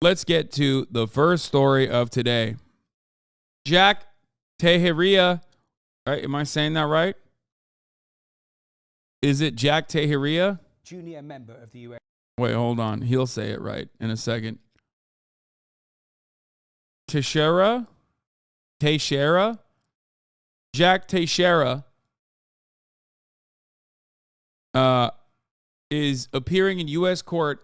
let's get to the first story of today. Jack Teheria, right? Am I saying that right? Is it Jack Teheria? Junior member of the U.S. Wait, hold on. He'll say it right in a second. Teixeira? Jack Teixeira is appearing in U.S. court,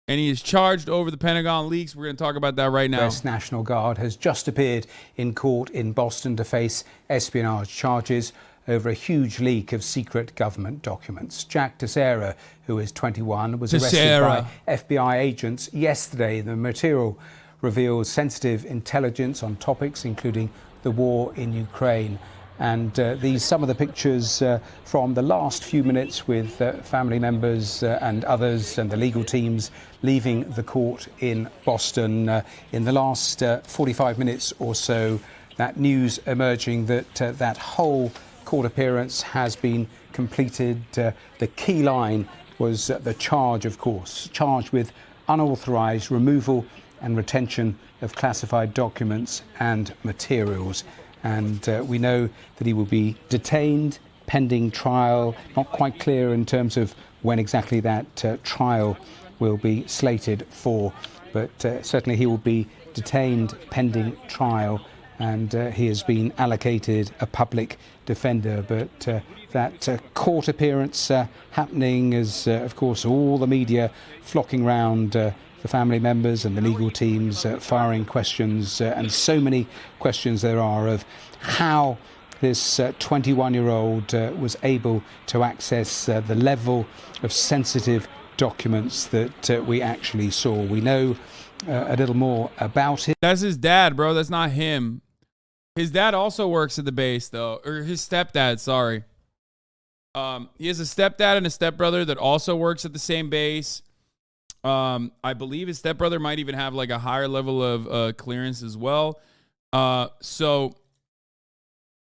and he is charged over the Pentagon leaks. We're going to talk about that right now. U.S. National Guard has just appeared in court in Boston to face espionage charges over a huge leak of secret government documents. Jack Teixeira, who is 21, was arrested by FBI agents yesterday. The material reveals sensitive intelligence on topics including the war in Ukraine. And some of the pictures from the last few minutes with family members and others and the legal teams leaving the court in Boston. In the last 45 minutes or so, that news emerging that that whole court appearance has been completed. The key line was the charge, of course, charged with unauthorized removal and retention of classified documents and materials. And we know that he will be detained pending trial. Not quite clear in terms of when exactly that trial will be slated for, but certainly he will be detained pending trial, and he has been allocated a public defender. But that court appearance happening as, of course, all the media flocking round the family members and the legal teams firing questions, and so many questions there are of how this 21-year-old was able to access the level of sensitive documents that we actually saw. We know a little more about it. That's his dad, bro. That's not him. His dad also works at the base, though, or his stepdad, sorry. He has a stepdad and a stepbrother that also works at the same base. I believe his stepbrother might even have like a higher level of clearance as well. So,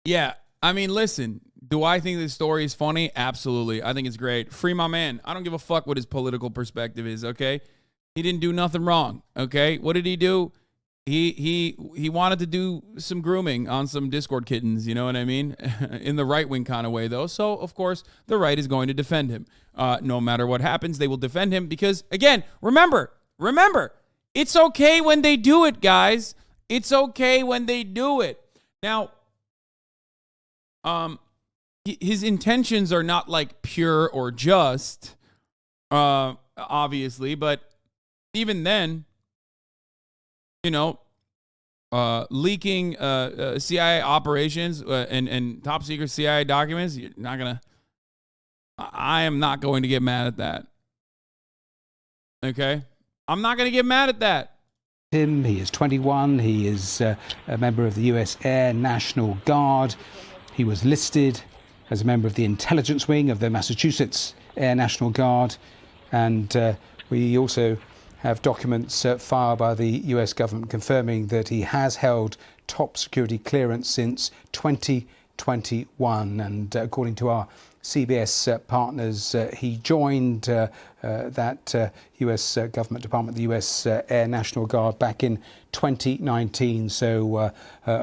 yeah, I mean, listen, do I think this story is funny? Absolutely. I think it's great. Free my man. I don't give a fuck what his political perspective is, okay? He didn't do nothing wrong, okay? What did he do? He wanted to do some grooming on some Discord kittens, you know what I mean? In the right-wing kind of way, though. So, of course, the right is going to defend him. No matter what happens, they will defend him because, again, remember, it's okay when they do it, guys. It's okay when they do it. Now, his intentions are not, like, pure or just, obviously, but even then, you know, leaking CIA operations and top secret CIA documents, you're not going to, I am not going to get mad at that. Okay? I'm not going to get mad at that. He is 21. He is a member of the U.S. Air National Guard. He was listed as a member of the intelligence wing of the Massachusetts Air National Guard. And we also have documents filed by the US government confirming that he has held top security clearance since 2021. And according to our CBS partners, he joined that US government department, the US Air National Guard, back in 2019. So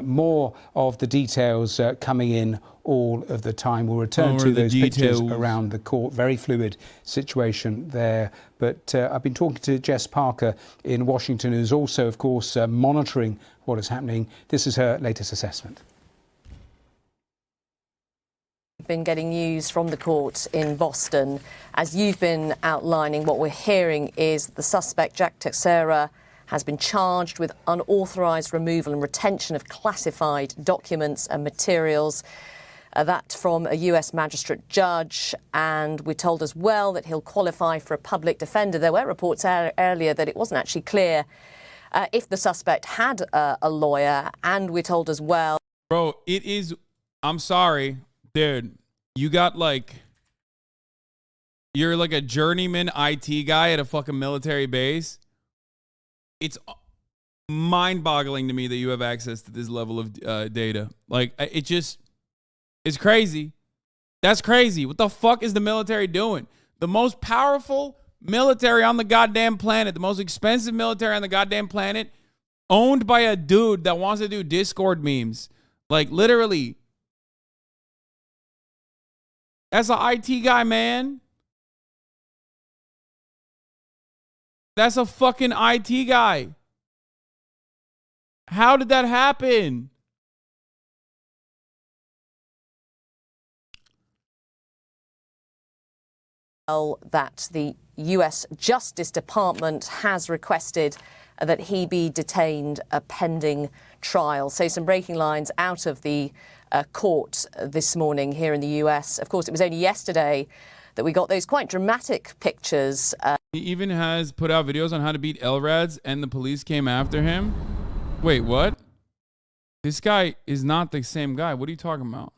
more of the details coming in all of the time. We'll return to those pictures around the court. Very fluid situation there. But I've been talking to Jess Parker in Washington, who's also, of course, monitoring what is happening. This is her latest assessment. Been getting news from the court in Boston. As you've been outlining, what we're hearing is the suspect, Jack Teixeira, has been charged with unauthorized removal and retention of classified documents and materials. That from a US magistrate judge, and we're told as well that he'll qualify for a public defender. There were reports earlier that it wasn't actually clear if the suspect had a lawyer, and we're told as well. Bro, it is, I'm sorry, dude, you got like, you're like a journeyman IT guy at a fucking military base. It's mind-boggling to me that you have access to this level of data. Like, it just... It's crazy. That's crazy. What the fuck is the military doing? The most powerful military on the goddamn planet, the most expensive military on the goddamn planet, owned by a dude that wants to do Discord memes. Like, literally. That's an IT guy, man. That's a fucking IT guy. How did that happen? That the US Justice Department has requested that he be detained pending trial. So some breaking lines out of the court this morning here in the US. Of course, it was only yesterday that we got those quite dramatic pictures. He even has put out videos on how to beat LRADs, and the police came after him. Wait, what? This guy is not the same guy. What are you talking about?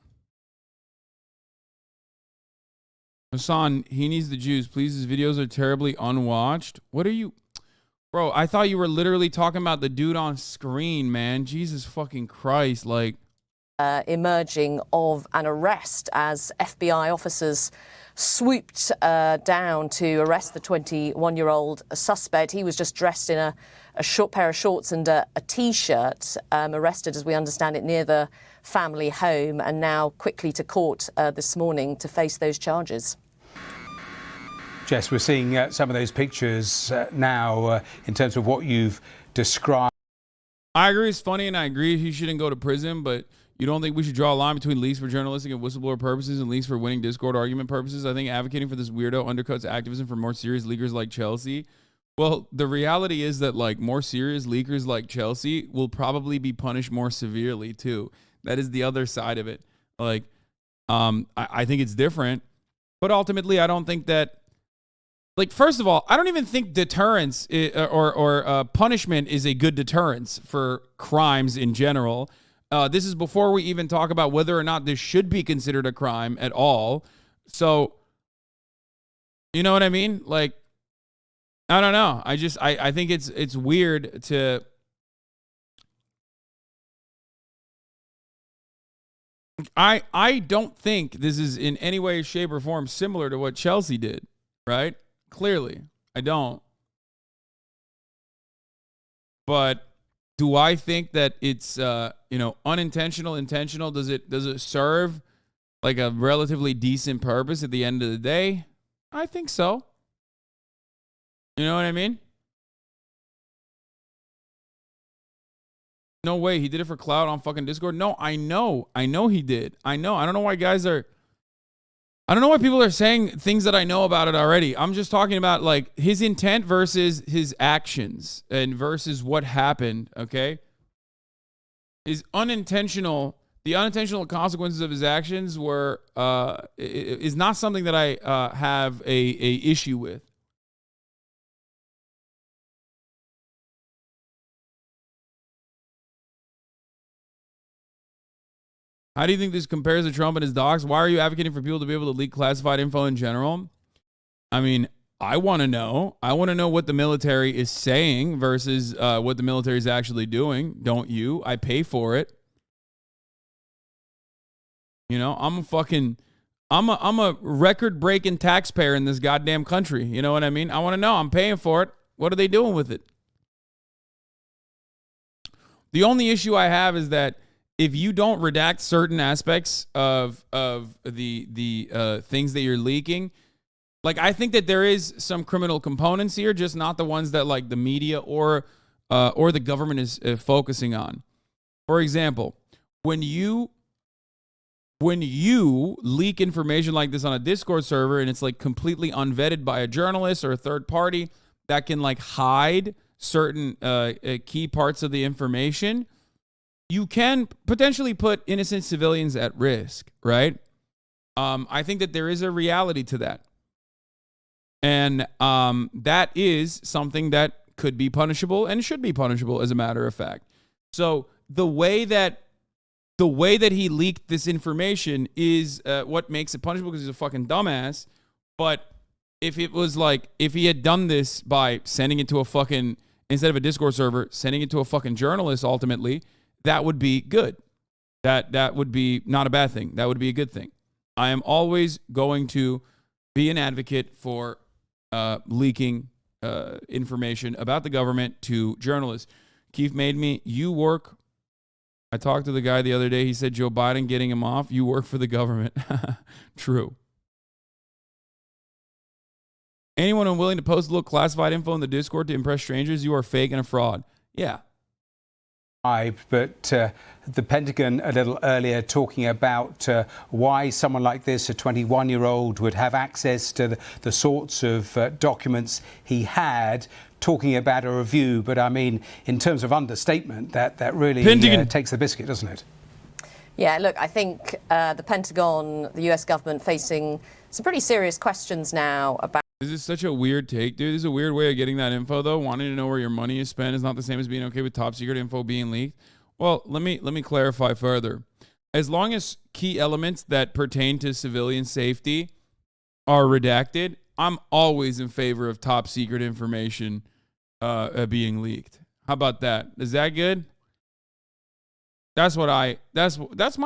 Hassan, he needs the juice. Please, his videos are terribly unwatched. What are you... Bro, I thought you were literally talking about the dude on screen, man. Jesus fucking Christ, like... Emerging of an arrest as FBI officers swooped down to arrest the 21-year-old suspect. He was just dressed in a short pair of shorts and a T-shirt, arrested, as we understand it, near the family home, and now quickly to court this morning to face those charges. Jess, we're seeing some of those pictures now in terms of what you've described. I agree it's funny, and I agree he shouldn't go to prison, but you don't think we should draw a line between leaks for journalistic and whistleblower purposes and leaks for winning Discord argument purposes? I think advocating for this weirdo undercuts activism for more serious leakers like Chelsea. Well, the reality is that, like, more serious leakers like Chelsea will probably be punished more severely too. That is the other side of it. Like, I think it's different, but ultimately I don't think that, like, first of all, I don't even think deterrence or punishment is a good deterrence for crimes in general. This is before we even talk about whether or not this should be considered a crime at all. So, you know what I mean? Like, I don't know. I think it's weird to... I don't think this is in any way, shape, or form similar to what Chelsea did, right? Clearly, I don't. But do I think that it's unintentional, intentional? Does it serve like a relatively decent purpose at the end of the day? I think so. You know what I mean? No way. He did it for clout on fucking Discord. No, I know he did. I know. I don't know why people are saying things that I know about it already. I'm just talking about, like, his intent versus his actions and versus what happened, okay? The unintentional consequences of his actions were is not something that I have a issue with. How do you think this compares to Trump and his docs? Why are you advocating for people to be able to leak classified info in general? I mean, I want to know. I want to know what the military is saying versus what the military is actually doing. Don't you? I pay for it. You know, I'm a record-breaking taxpayer in this goddamn country. You know what I mean? I want to know. I'm paying for it. What are they doing with it? The only issue I have is that if you don't redact certain aspects of the things that you're leaking, like, I think that there is some criminal components here, just not the ones that, like, the media or the government is focusing on. For example, when you leak information like this on a Discord server and it's, like, completely unvetted by a journalist or a third party that can, like, hide certain key parts of the information, you can potentially put innocent civilians at risk, right? I think that there is a reality to that. And that is something that could be punishable and should be punishable, as a matter of fact. So the way that he leaked this information is what makes it punishable, because he's a fucking dumbass. But if he had done this by sending it to a fucking, instead of a Discord server, sending it to a fucking journalist, ultimately, that would be good. That would be not a bad thing. That would be a good thing. I am always going to be an advocate for leaking information about the government to journalists. Keith made me, you work. I talked to the guy the other day. He said Joe Biden getting him off. You work for the government. True. Anyone unwilling to post a little classified info in the Discord to impress strangers, you are fake and a fraud. Yeah. But the Pentagon a little earlier talking about why someone like this, a 21-year-old, would have access to the sorts of documents he had, talking about a review. But I mean, in terms of understatement, that really takes the biscuit, doesn't it? Yeah, look, I think the Pentagon, the US government, facing some pretty serious questions now about. This is such a weird take, dude. This is a weird way of getting that info, though. Wanting to know where your money is spent is not the same as being okay with top secret info being leaked. Well, let me clarify further. As long as key elements that pertain to civilian safety are redacted, I'm always in favor of top secret information being leaked. How about that? Is that good? That's my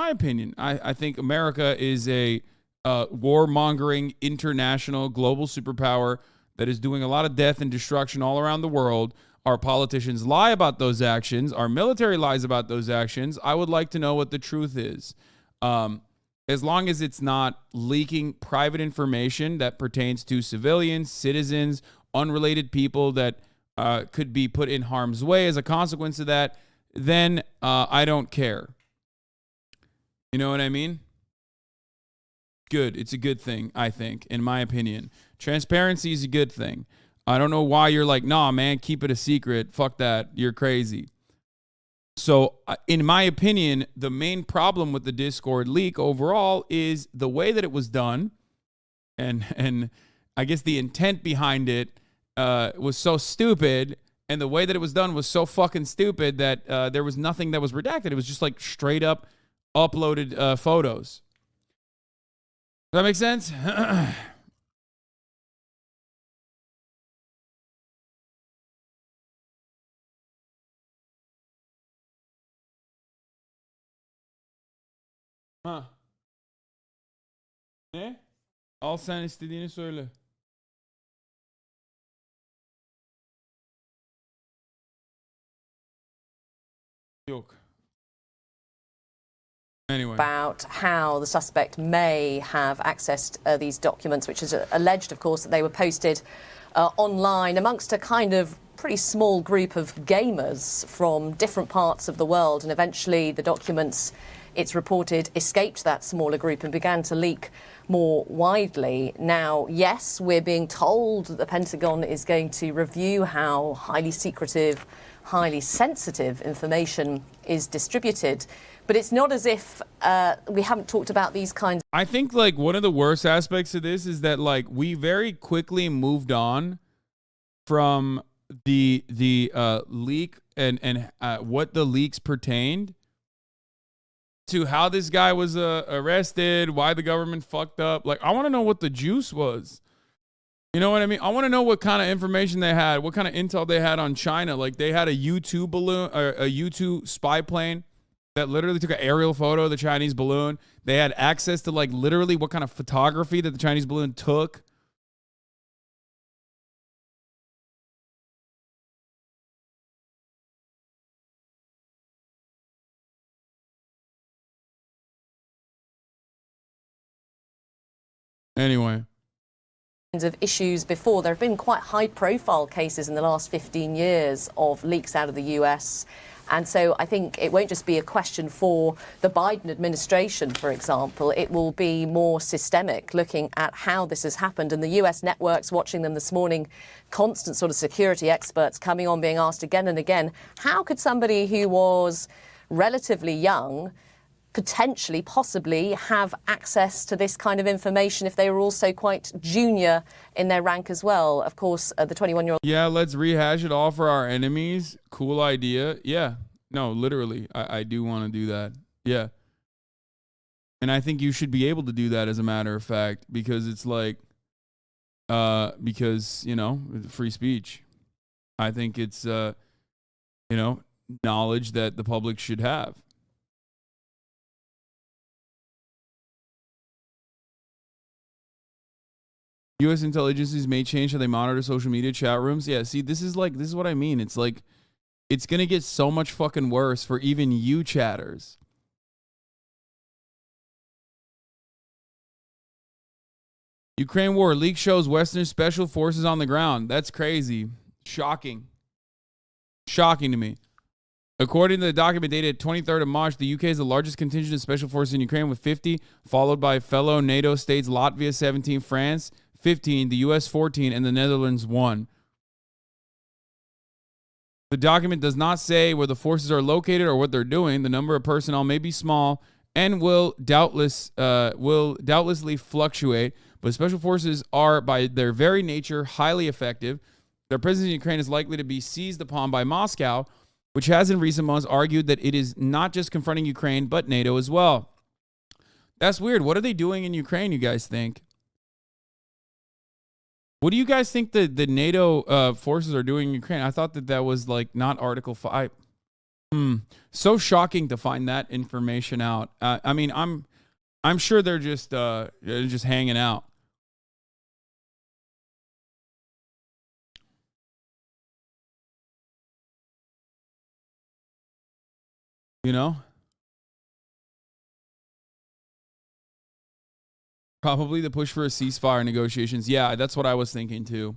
opinion. I think America is a warmongering international global superpower that is doing a lot of death and destruction all around the world. Our politicians lie about those actions. Our military lies about those actions. I would like to know what the truth is. As long as it's not leaking private information that pertains to civilians, citizens, unrelated people that could be put in harm's way as a consequence of that, then I don't care. You know what I mean? Good. It's a good thing, I think, in my opinion. Transparency is a good thing. I don't know why you're like, nah, man, keep it a secret. Fuck that. You're crazy. So, in my opinion, the main problem with the Discord leak overall is the way that it was done. And I guess the intent behind it was so stupid. And the way that it was done was so fucking stupid that there was nothing that was redacted. It was just like straight up uploaded photos. Does that make sense? Ha. Ne? Al sen istediğini söyle. Yok. Anyway. About how the suspect may have accessed these documents, which is alleged, of course, that they were posted online amongst a kind of pretty small group of gamers from different parts of the world. And eventually the documents, it's reported, escaped that smaller group and began to leak more widely. Now, yes, we're being told that the Pentagon is going to review how highly secretive, highly sensitive information is distributed. But it's not as if we haven't talked about these kinds. I think like one of the worst aspects of this is that like we very quickly moved on from the leak and what the leaks pertained to how this guy was arrested, why the government fucked up. Like, I want to know what the juice was. You know what I mean? I want to know what kind of information they had, what kind of intel they had on China. Like, they had a U-2 balloon, or a U-2 spy plane that literally took an aerial photo of the Chinese balloon. They had access to, like, literally what kind of photography that the Chinese balloon took. Anyway. Of issues before. There have been quite high-profile cases in the last 15 years of leaks out of the US. And so I think it won't just be a question for the Biden administration, for example. It will be more systemic, looking at how this has happened. And the US networks, watching them this morning, constant sort of security experts coming on, being asked again and again, how could somebody who was relatively young potentially, possibly have access to this kind of information if they were also quite junior in their rank as well? Of course, the 21-year-old... Yeah, let's rehash it all for our enemies. Cool idea. Yeah. No, literally, I do want to do that. Yeah. And I think you should be able to do that, as a matter of fact, because it's like, because, you know, free speech. I think it's, you know, knowledge that the public should have. U.S. intelligences may change how they monitor social media chat rooms. Yeah, see, this is what I mean. It's like, it's going to get so much fucking worse for even you chatters. Ukraine war. Leak shows Western special forces on the ground. That's crazy. Shocking. Shocking to me. According to the document dated 23rd of March, the UK is the largest contingent of special forces in Ukraine with 50, followed by fellow NATO states Latvia 17, France 15, the US 14, and the Netherlands 1. The document does not say where the forces are located or what they're doing. The number of personnel may be small and will doubtlessly fluctuate, but special forces are, by their very nature, highly effective. Their presence in Ukraine is likely to be seized upon by Moscow, which has in recent months argued that it is not just confronting Ukraine, but NATO as well. That's weird. What are they doing in Ukraine, you guys think? What do you guys think the NATO forces are doing in Ukraine? I thought that was like not Article 5. So shocking to find that information out. I mean, I'm sure they're just hanging out. You know? Probably the push for a ceasefire negotiations. Yeah, that's what I was thinking too.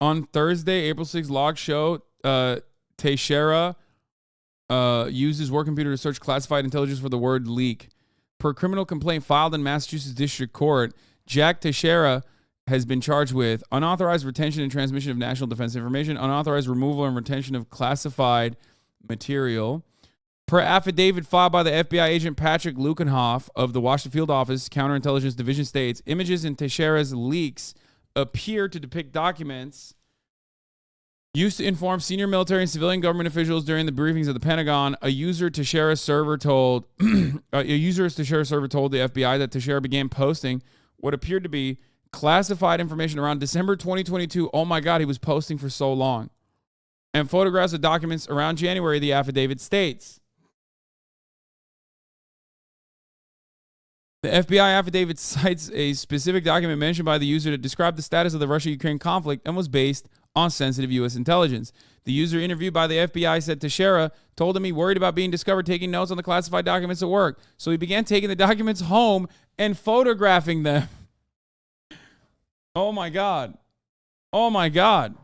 On Thursday, April 6th, log show Teixeira used his work computer to search classified intelligence for the word leak. Per criminal complaint filed in Massachusetts District Court, Jack Teixeira has been charged with unauthorized retention and transmission of national defense information, unauthorized removal and retention of classified material. Per affidavit filed by the FBI agent Patrick Lukenhoff of the Washington Field Office Counterintelligence Division states, images in Teixeira's leaks appear to depict documents used to inform senior military and civilian government officials during the briefings of the Pentagon. A user Teixeira's server told the FBI that Teixeira began posting what appeared to be classified information around December 2022. Oh my God, he was posting for so long. And photographs of documents around January, the affidavit states. The FBI affidavit cites a specific document mentioned by the user to describe the status of the Russia-Ukraine conflict and was based on sensitive U.S. intelligence. The user interviewed by the FBI said Teixeira told him he worried about being discovered taking notes on the classified documents at work. So he began taking the documents home and photographing them. Oh my God. Oh my God.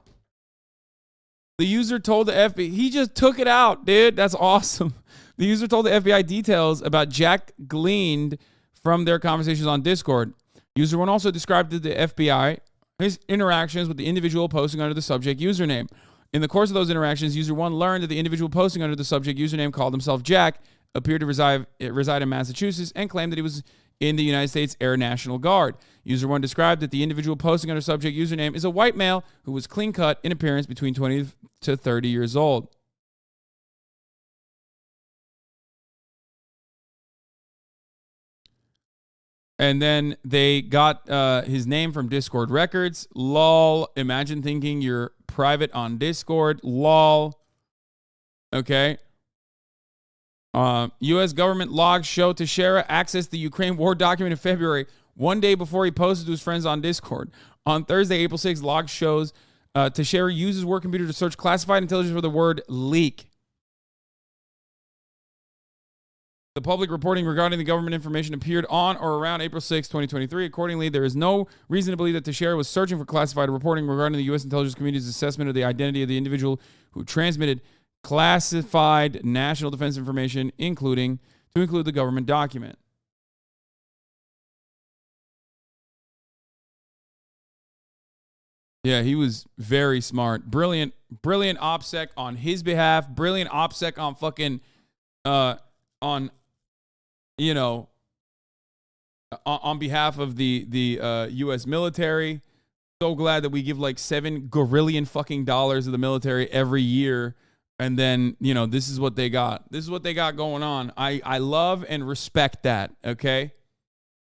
The user told the FBI, he just took it out, dude. That's awesome. The user told the FBI details about Jack gleaned from their conversations on Discord. User one also described to the FBI his interactions with the individual posting under the subject username. In the course of those interactions, user one learned that the individual posting under the subject username called himself Jack, appeared to reside in Massachusetts, and claimed that he was in the United States Air National Guard. User one described that the individual posting under subject username is a white male who was clean cut in appearance between 20 to 30 years old. And then they got his name from Discord records. Lol. Imagine thinking you're private on Discord. Lol. Okay. U.S. government logs show Teixeira accessed the Ukraine war document in February, one day before he posted to his friends on Discord. On Thursday, April 6th, log shows Teixeira uses work computer to search classified intelligence for the word leak. The public reporting regarding the government information appeared on or around April 6, 2023. Accordingly, there is no reason to believe that Teixeira was searching for classified reporting regarding the U.S. intelligence community's assessment of the identity of the individual who transmitted classified national defense information, to include the government document. Yeah, he was very smart. Brilliant OPSEC on his behalf. Brilliant OPSEC on fucking, on behalf of the U.S. military. So glad that we give like $7 gorillion fucking dollars to the military every year. And then, this is what they got. This is what they got going on. I love and respect that, okay?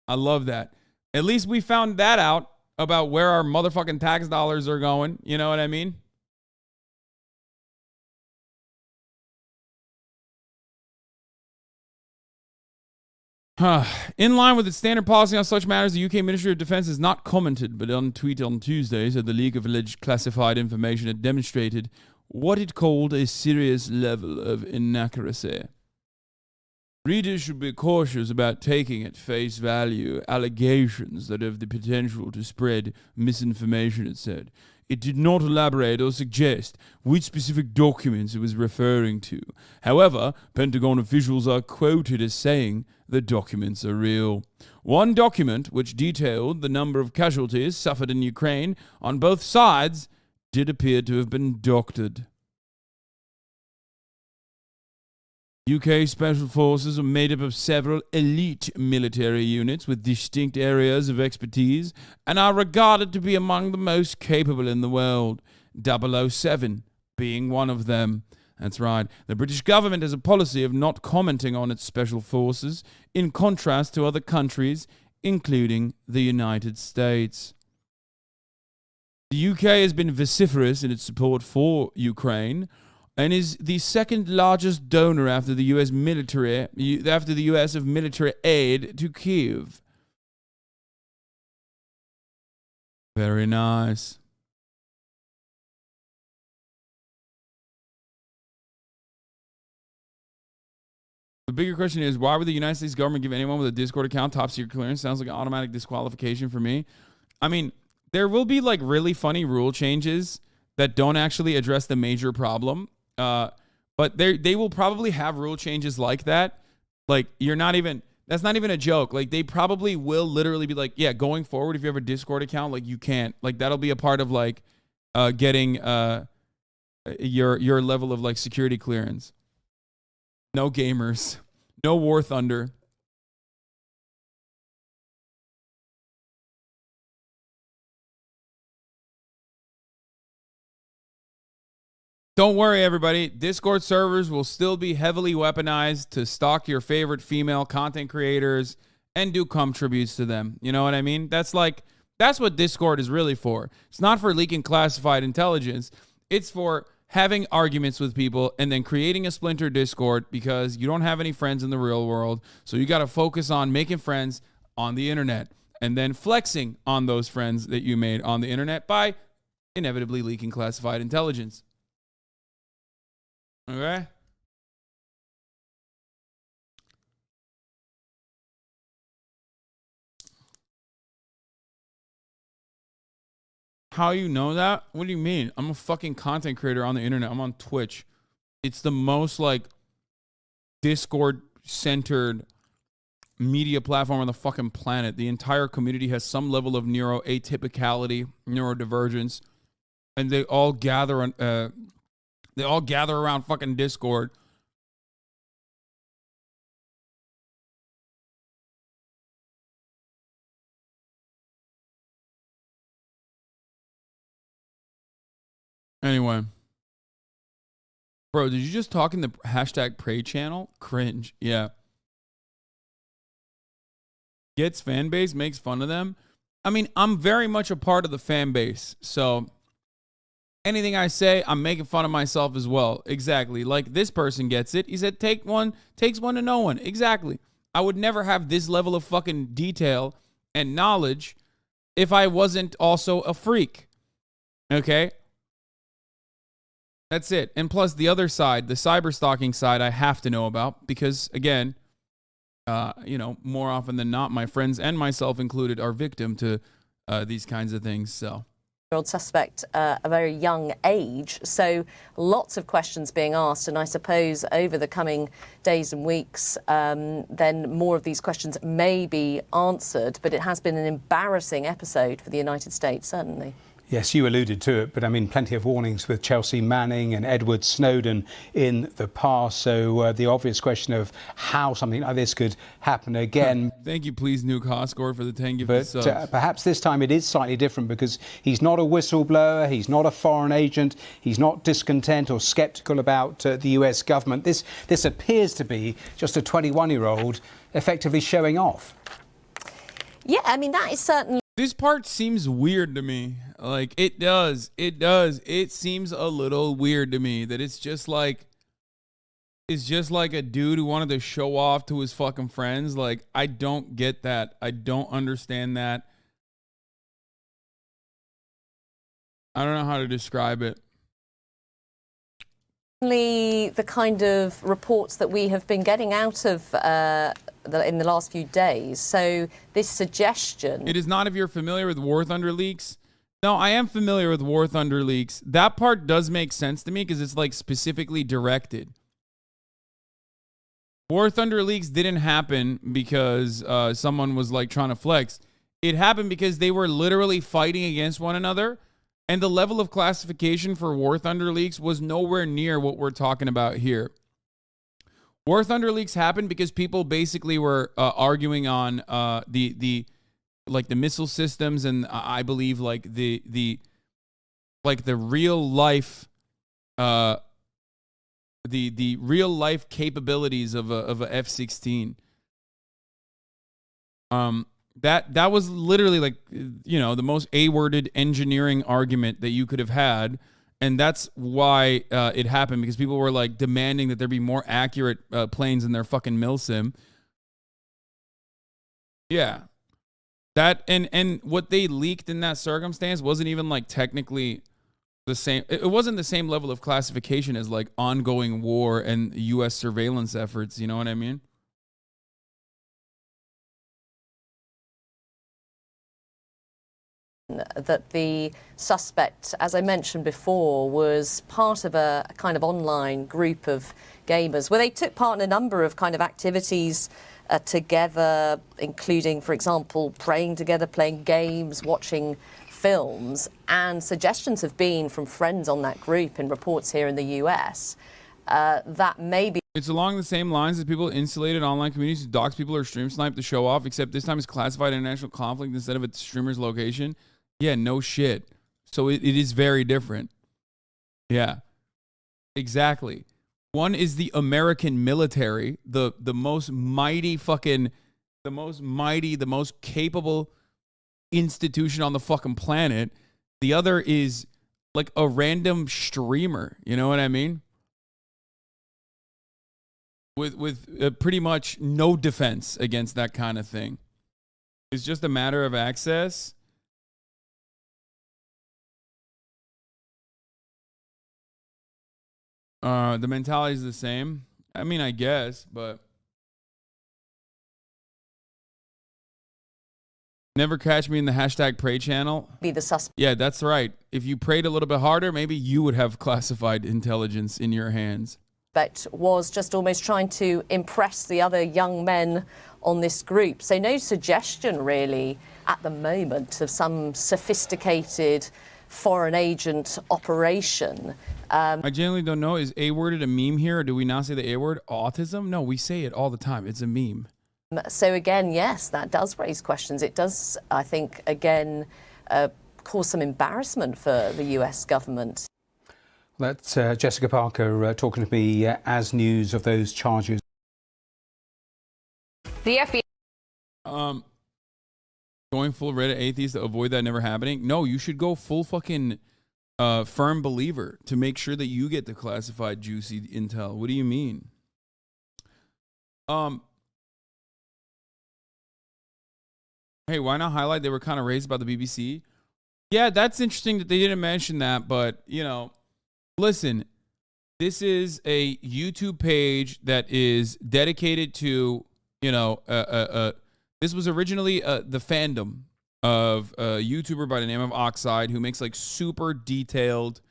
I love that. At least we found that out about where our motherfucking tax dollars are going. You know what I mean? In line with its standard policy on such matters, the UK Ministry of Defence has not commented, but on a tweet on Tuesday said the leak of alleged classified information had demonstrated what it called a serious level of inaccuracy. Readers should be cautious about taking at face value allegations that have the potential to spread misinformation, it said. It did not elaborate or suggest which specific documents it was referring to. However, Pentagon officials are quoted as saying the documents are real. One document, which detailed the number of casualties suffered in Ukraine on both sides, did appear to have been doctored. UK Special Forces are made up of several elite military units with distinct areas of expertise and are regarded to be among the most capable in the world, 007 being one of them. That's right. The British government has a policy of not commenting on its special forces, in contrast to other countries, including the United States. The UK has been vociferous in its support for Ukraine, and is the second largest donor after the US of military aid to Kyiv. Very nice. The bigger question is, why would the United States government give anyone with a Discord account top secret clearance? Sounds like an automatic disqualification for me. I mean, there will be like really funny rule changes that don't actually address the major problem. But they will probably have rule changes like that. Like, that's not even a joke. Like, they probably will literally be like, yeah, going forward, if you have a Discord account, like, you can't. Like, that'll be a part of, like, getting your level of, like, security clearance. No gamers. No War Thunder. Don't worry, everybody. Discord servers will still be heavily weaponized to stalk your favorite female content creators and do cum tributes to them. You know what I mean? That's what Discord is really for. It's not for leaking classified intelligence. It's for having arguments with people and then creating a splinter Discord because you don't have any friends in the real world. So you got to focus on making friends on the internet and then flexing on those friends that you made on the internet by inevitably leaking classified intelligence. Okay. How you know that? What do you mean? I'm a fucking content creator on the internet. I'm on Twitch. It's the most like Discord centered media platform on the fucking planet. The entire community has some level of neuroatypicality, neurodivergence, and they all gather on they all gather around fucking Discord. Anyway. Bro, did you just talk in the hashtag pray channel? Cringe. Yeah. Gets fan base, makes fun of them. I mean, I'm very much a part of the fan base, so anything I say, I'm making fun of myself as well. Exactly. Like this person gets it. He said, takes one to know one. Exactly. I would never have this level of fucking detail and knowledge if I wasn't also a freak. Okay? That's it. And plus the other side, the cyber stalking side, I have to know about because, again, more often than not, my friends and myself included are victim to these kinds of things. So. Suspect a very young age, so lots of questions being asked, and I suppose over the coming days and weeks then more of these questions may be answered, but it has been an embarrassing episode for the United States, certainly. Yes, you alluded to it, but I mean, plenty of warnings with Chelsea Manning and Edward Snowden in the past. So the obvious question of how something like this could happen again. Thank you, please, Nuke Hoscore, for the 10 gifted subs. But perhaps this time it is slightly different because he's not a whistleblower, he's not a foreign agent, he's not discontent or sceptical about the US government. This appears to be just a 21-year-old effectively showing off. Yeah, I mean, that is certainly... This part seems weird to me. Like, it does. It seems a little weird to me that it's just like, is just like a dude who wanted to show off to his fucking friends. Like, I don't get that. I don't understand that. I don't know how to describe it. The kind of reports that we have been getting out of in the last few days. So this suggestion... It is not if you're familiar with War Thunder leaks. No, I am familiar with War Thunder leaks. That part does make sense to me because it's like specifically directed. War Thunder leaks didn't happen because someone was like trying to flex. It happened because they were literally fighting against one another. And the level of classification for War Thunder leaks was nowhere near what we're talking about here. War Thunder leaks happened because people basically were arguing on the missile systems and I believe like the real life the real life capabilities of a F-16. That was literally like, you know, the most A-worded engineering argument that you could have had. And that's why it happened, because people were like demanding that there be more accurate planes in their fucking milsim. Yeah. That and what they leaked in that circumstance wasn't even like technically the same. It wasn't the same level of classification as like ongoing war and U.S. surveillance efforts. You know what I mean? That the suspect, as I mentioned before, was part of a kind of online group of gamers where they took part in a number of kind of activities together, including, for example, praying together, playing games, watching films. And suggestions have been from friends on that group in reports here in the US that maybe... It's along the same lines as people insulated online communities who dox people or stream snipe to show off, except this time it's classified international conflict instead of a streamer's location. Yeah, no shit. So it is very different. Yeah, exactly. One is the American military, the most mighty fucking, the most capable institution on the fucking planet. The other is like a random streamer. You know what I mean? With pretty much no defense against that kind of thing. It's just a matter of access. The mentality is the same. I mean, I guess, but never catch me in the hashtag pray channel. Be the suspect. Yeah, that's right. If you prayed a little bit harder, maybe you would have classified intelligence in your hands. Was just almost trying to impress the other young men on this group. So no suggestion really at the moment of some sophisticated foreign agent operation. I genuinely don't know. Is A-worded a meme here, or do we not say the A-word? Autism? No, we say it all the time. It's a meme. So again, yes, that does raise questions. It does, I think, again, cause some embarrassment for the US government. That's Jessica Parker talking to me as news of those charges. The FBI. Going full Reddit atheist to avoid that never happening? No, you should go full fucking firm believer to make sure that you get the classified juicy intel. What do you mean? Hey, why not highlight they were kind of raised by the BBC? Yeah, that's interesting that they didn't mention that, but, you know, listen, this is a YouTube page that is dedicated to, you know, this was originally the fandom of a YouTuber by the name of Oxide who makes like super detailed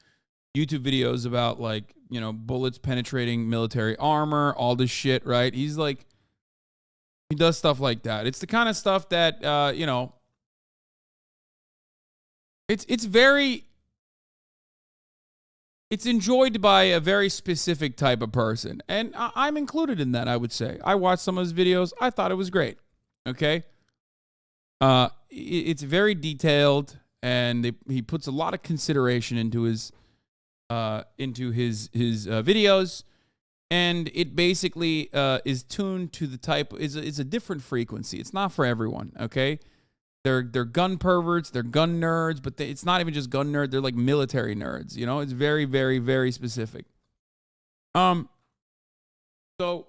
YouTube videos about like, you know, bullets penetrating military armor, all this shit, right? He's like, he does stuff like that. It's the kind of stuff that, you know, it's enjoyed by a very specific type of person. And I'm included in that, I would say. I watched some of his videos. I thought it was great. Okay? It's very detailed, and he puts a lot of consideration into his videos. And it basically is tuned to the type, is a different frequency. It's not for everyone, okay? They're gun perverts, they're gun nerds, but it's not even just gun nerd. They're like military nerds, you know? It's very, very, very specific. So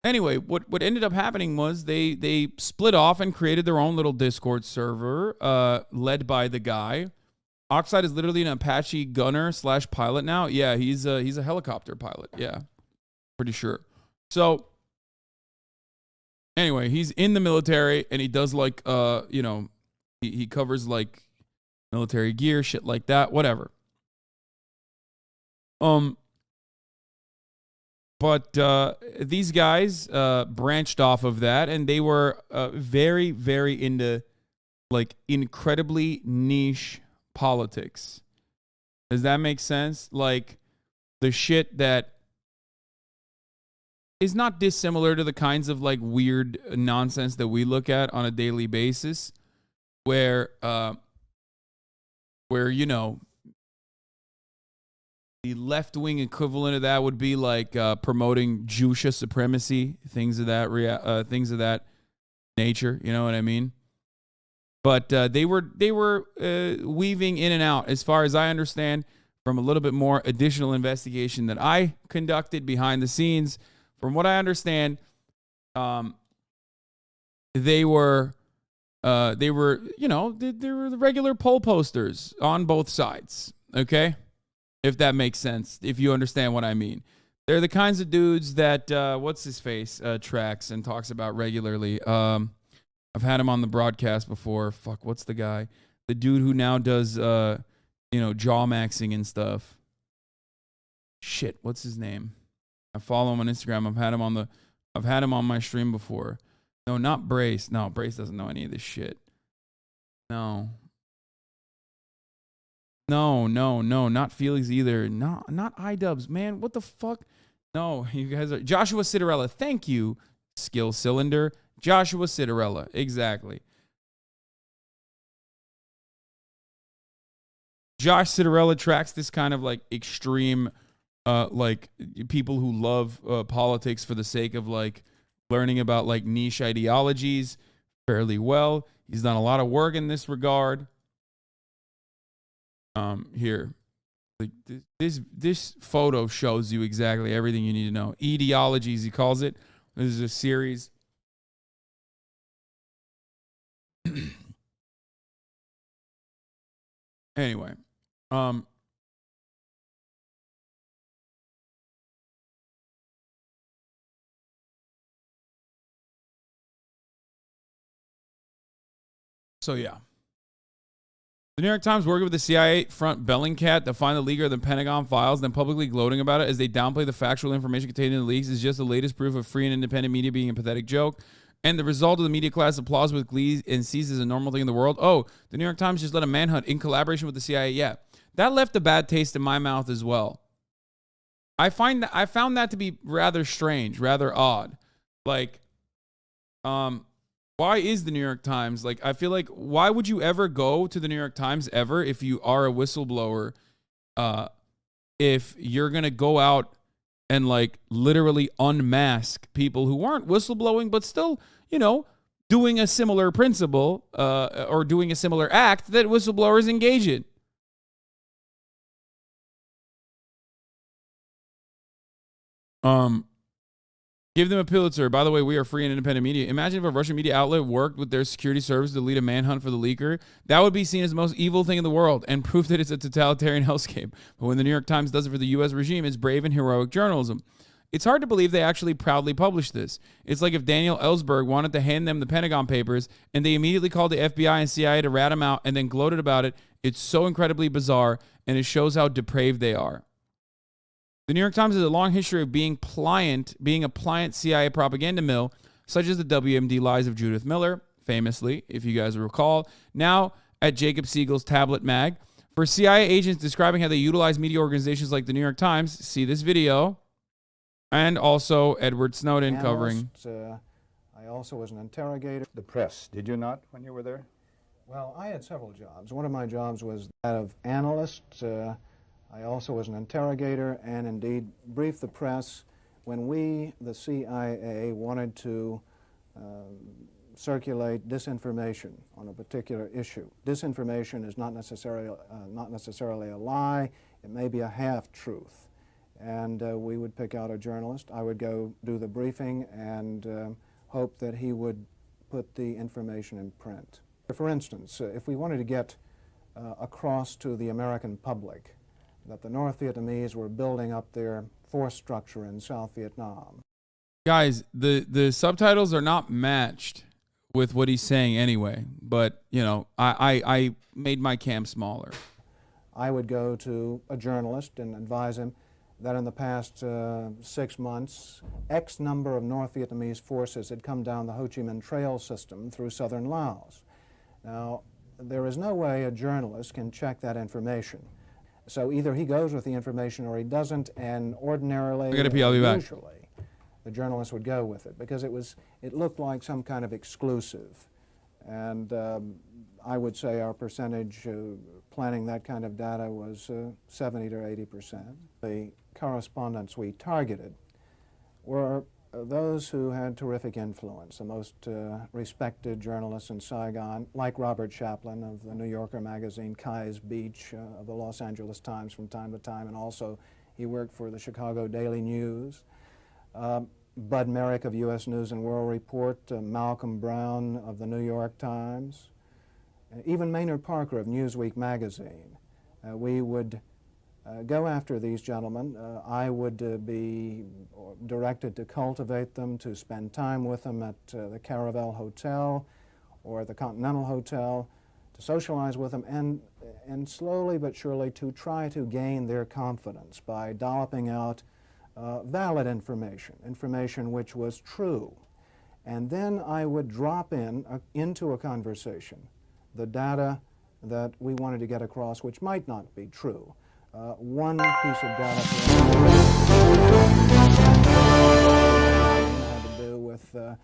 anyway, what ended up happening was they split off and created their own little Discord server, led by the guy. Oxide is literally an Apache gunner / pilot now. Yeah, he's a helicopter pilot. Yeah, pretty sure. So anyway, he's in the military and he does like he covers like military gear, shit like that, whatever. But these guys branched off of that, and they were very, very into like incredibly niche politics. Does that make sense? Like the shit that is not dissimilar to the kinds of like weird nonsense that we look at on a daily basis, where you know, the left-wing equivalent of that would be like promoting Jewish supremacy, things of that nature. You know what I mean? But they were weaving in and out, as far as I understand, from a little bit more additional investigation that I conducted behind the scenes. From what I understand, they were the regular poll posters on both sides. Okay. If that makes sense, if you understand what I mean. They're the kinds of dudes that, what's his face, tracks and talks about regularly. I've had him on the broadcast before. Fuck, what's the guy? The dude who now does, jaw maxing and stuff. Shit, what's his name? I follow him on Instagram. I've had him on my stream before. No, not Brace. No, Brace doesn't know any of this shit. No, not Felix either. No, not iDubbbz, man. What the fuck? No, you guys are Joshua Citarella. Thank you, Skill Cylinder. Joshua Citarella, exactly. Josh Citarella tracks this kind of like extreme, like people who love politics for the sake of like learning about like niche ideologies fairly well. He's done a lot of work in this regard. Here, like this photo shows you exactly everything you need to know. Etiologies, he calls it. This is a series. Anyway, so yeah. The New York Times working with the CIA front Bellingcat to find the leaker of the Pentagon files, then publicly gloating about it as they downplay the factual information contained in the leaks is just the latest proof of free and independent media being a pathetic joke. And the result of the media class applauds with glee and sees as a normal thing in the world. Oh, the New York Times just led a manhunt in collaboration with the CIA. Yeah, that left a bad taste in my mouth as well. I found that to be rather strange, rather odd. Like, why is the New York Times, like, I feel like, why would you ever go to the New York Times ever if you are a whistleblower, if you're going to go out and, like, literally unmask people who aren't whistleblowing, but still, doing a similar principle or doing a similar act that whistleblowers engage in? Give them a Pulitzer. By the way, we are free and independent media. Imagine if a Russian media outlet worked with their security service to lead a manhunt for the leaker. That would be seen as the most evil thing in the world and proof that it's a totalitarian hellscape. But when the New York Times does it for the U.S. regime, it's brave and heroic journalism. It's hard to believe they actually proudly published this. It's like if Daniel Ellsberg wanted to hand them the Pentagon Papers and they immediately called the FBI and CIA to rat him out and then gloated about it. It's so incredibly bizarre, and it shows how depraved they are. The New York Times has a long history of being a pliant CIA propaganda mill, such as the WMD lies of Judith Miller, famously, if you guys recall, now at Jacob Siegel's Tablet Mag. For CIA agents describing how they utilize media organizations like the New York Times, see this video, and also Edward Snowden covering. I also was an interrogator. The press, did you not when you were there? Well, I had several jobs. One of my jobs was that of analyst. I also was an interrogator and indeed briefed the press when we, the CIA, wanted to circulate disinformation on a particular issue. Disinformation is not necessarily a lie. It may be a half-truth. and we would pick out a journalist. I would go do the briefing and hope that he would put the information in print. For instance, if we wanted to get across to the American public that the North Vietnamese were building up their force structure in South Vietnam. Guys, the subtitles are not matched with what he's saying anyway, but, you know, I made my cam smaller. I would go to a journalist and advise him that in the past 6 months, X number of North Vietnamese forces had come down the Ho Chi Minh Trail system through southern Laos. Now, there is no way a journalist can check that information. So either he goes with the information or he doesn't, and ordinarily, I gotta pee, I'll be back. usually, the journalist would go with it because it looked like some kind of exclusive. And I would say our percentage planning that kind of data was 70 to 80%. The correspondents we targeted were those who had terrific influence, the most respected journalists in Saigon, like Robert Chaplin of the New Yorker magazine, Kai's Beach of the Los Angeles Times from time to time, and also he worked for the Chicago Daily News. Bud Merrick of U.S. News and World Report, Malcolm Brown of the New York Times, even Maynard Parker of Newsweek magazine. We would go after these gentlemen. I would be directed to cultivate them, to spend time with them at the Caravel Hotel or the Continental Hotel, to socialize with them, and slowly but surely to try to gain their confidence by dolloping out valid information which was true. And then I would drop into a conversation the data that we wanted to get across, which might not be true. One piece of data had to do with a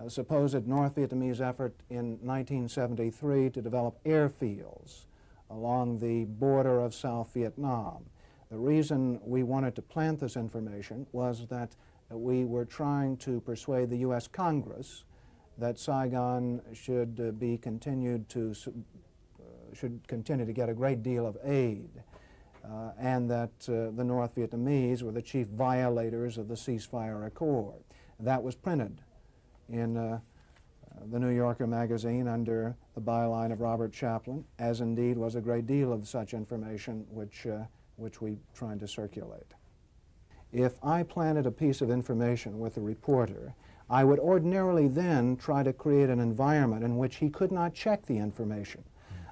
supposed North Vietnamese effort in 1973 to develop airfields along the border of South Vietnam. The reason we wanted to plant this information was that we were trying to persuade the U.S. Congress that Saigon should continue to get a great deal of aid, and that the North Vietnamese were the chief violators of the ceasefire accord. That was printed in the New Yorker magazine under the byline of Robert Chaplin, as indeed was a great deal of such information which we tried to circulate. If I planted a piece of information with a reporter, I would ordinarily then try to create an environment in which he could not check the information.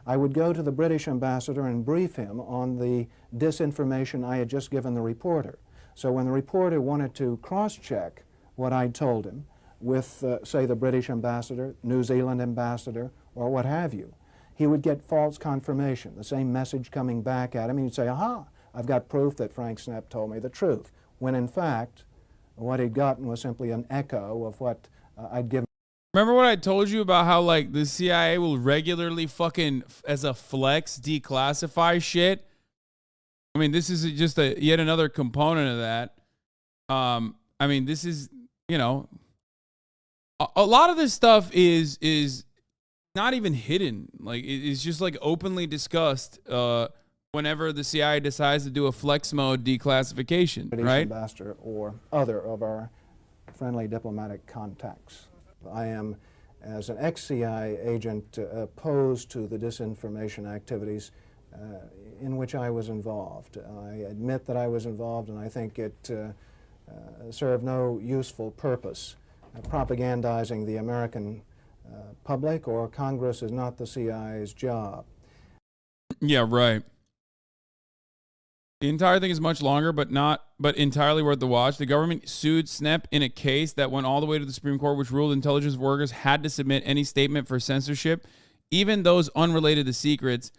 I would go to the British ambassador and brief him on the disinformation I had just given the reporter. So when the reporter wanted to cross-check what I'd told him with, say, the British ambassador, New Zealand ambassador, or what have you, he would get false confirmation, the same message coming back at him. He'd say, aha, I've got proof that Frank Snepp told me the truth, when in fact, what he'd gotten was simply an echo of what I'd given. Remember what I told you about how, like, the CIA will regularly fucking, as a flex, declassify shit? I mean, this is just yet another component of that. I mean, this is, you know, a lot of this stuff is not even hidden. Like, it's just, like, openly discussed whenever the CIA decides to do a flex mode declassification, British right? ambassador or other of our friendly diplomatic contacts. I am, as an ex-CIA agent, opposed to the disinformation activities in which I was involved. I admit that I was involved, and I think it served no useful purpose. Propagandizing the American public or Congress is not the CIA's job. Yeah, right. The entire thing is much longer, but entirely worth the watch. The government sued Snepp in a case that went all the way to the Supreme Court, which ruled intelligence workers had to submit any statement for censorship, even those unrelated to secrets.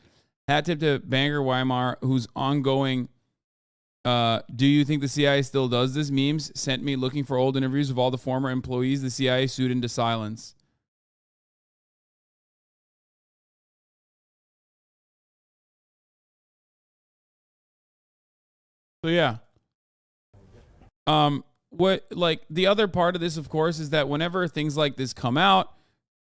Hat tip to Banger Weimar, whose ongoing "Do you think the CIA still does this?" memes sent me looking for old interviews of all the former employees the CIA sued into silence. So yeah. What, like, the other part of this, of course, is that whenever things like this come out,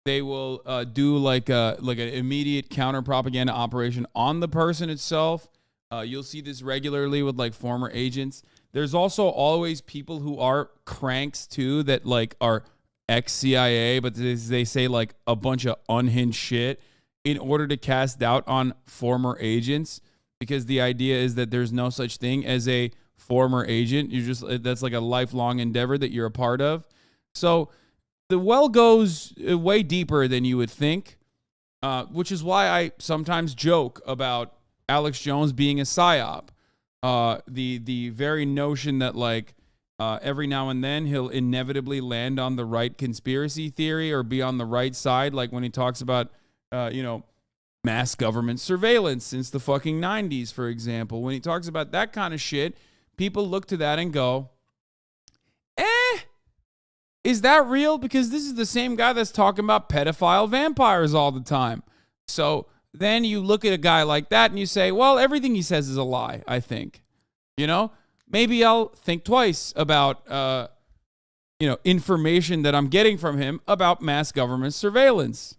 they will do like an immediate counter propaganda operation on the person itself. You'll see this regularly with, like, former agents. there's also always people who are cranks too that like are ex-CIA, but they say like a bunch of unhinged shit in order to cast doubt on former agents, because the idea is that there's no such thing as a former agent. That's like a lifelong endeavor that you're a part of. So the well goes way deeper than you would think, which is why I sometimes joke about Alex Jones being a psyop. The very notion that like every now and then he'll inevitably land on the right conspiracy theory or be on the right side, like when he talks about mass government surveillance since the fucking 90s, for example. When he talks about that kind of shit, people look to that and go, is that real? Because this is the same guy that's talking about pedophile vampires all the time. So then you look at a guy like that and you say, well, everything he says is a lie, I think. Maybe I'll think twice about, information that I'm getting from him about mass government surveillance.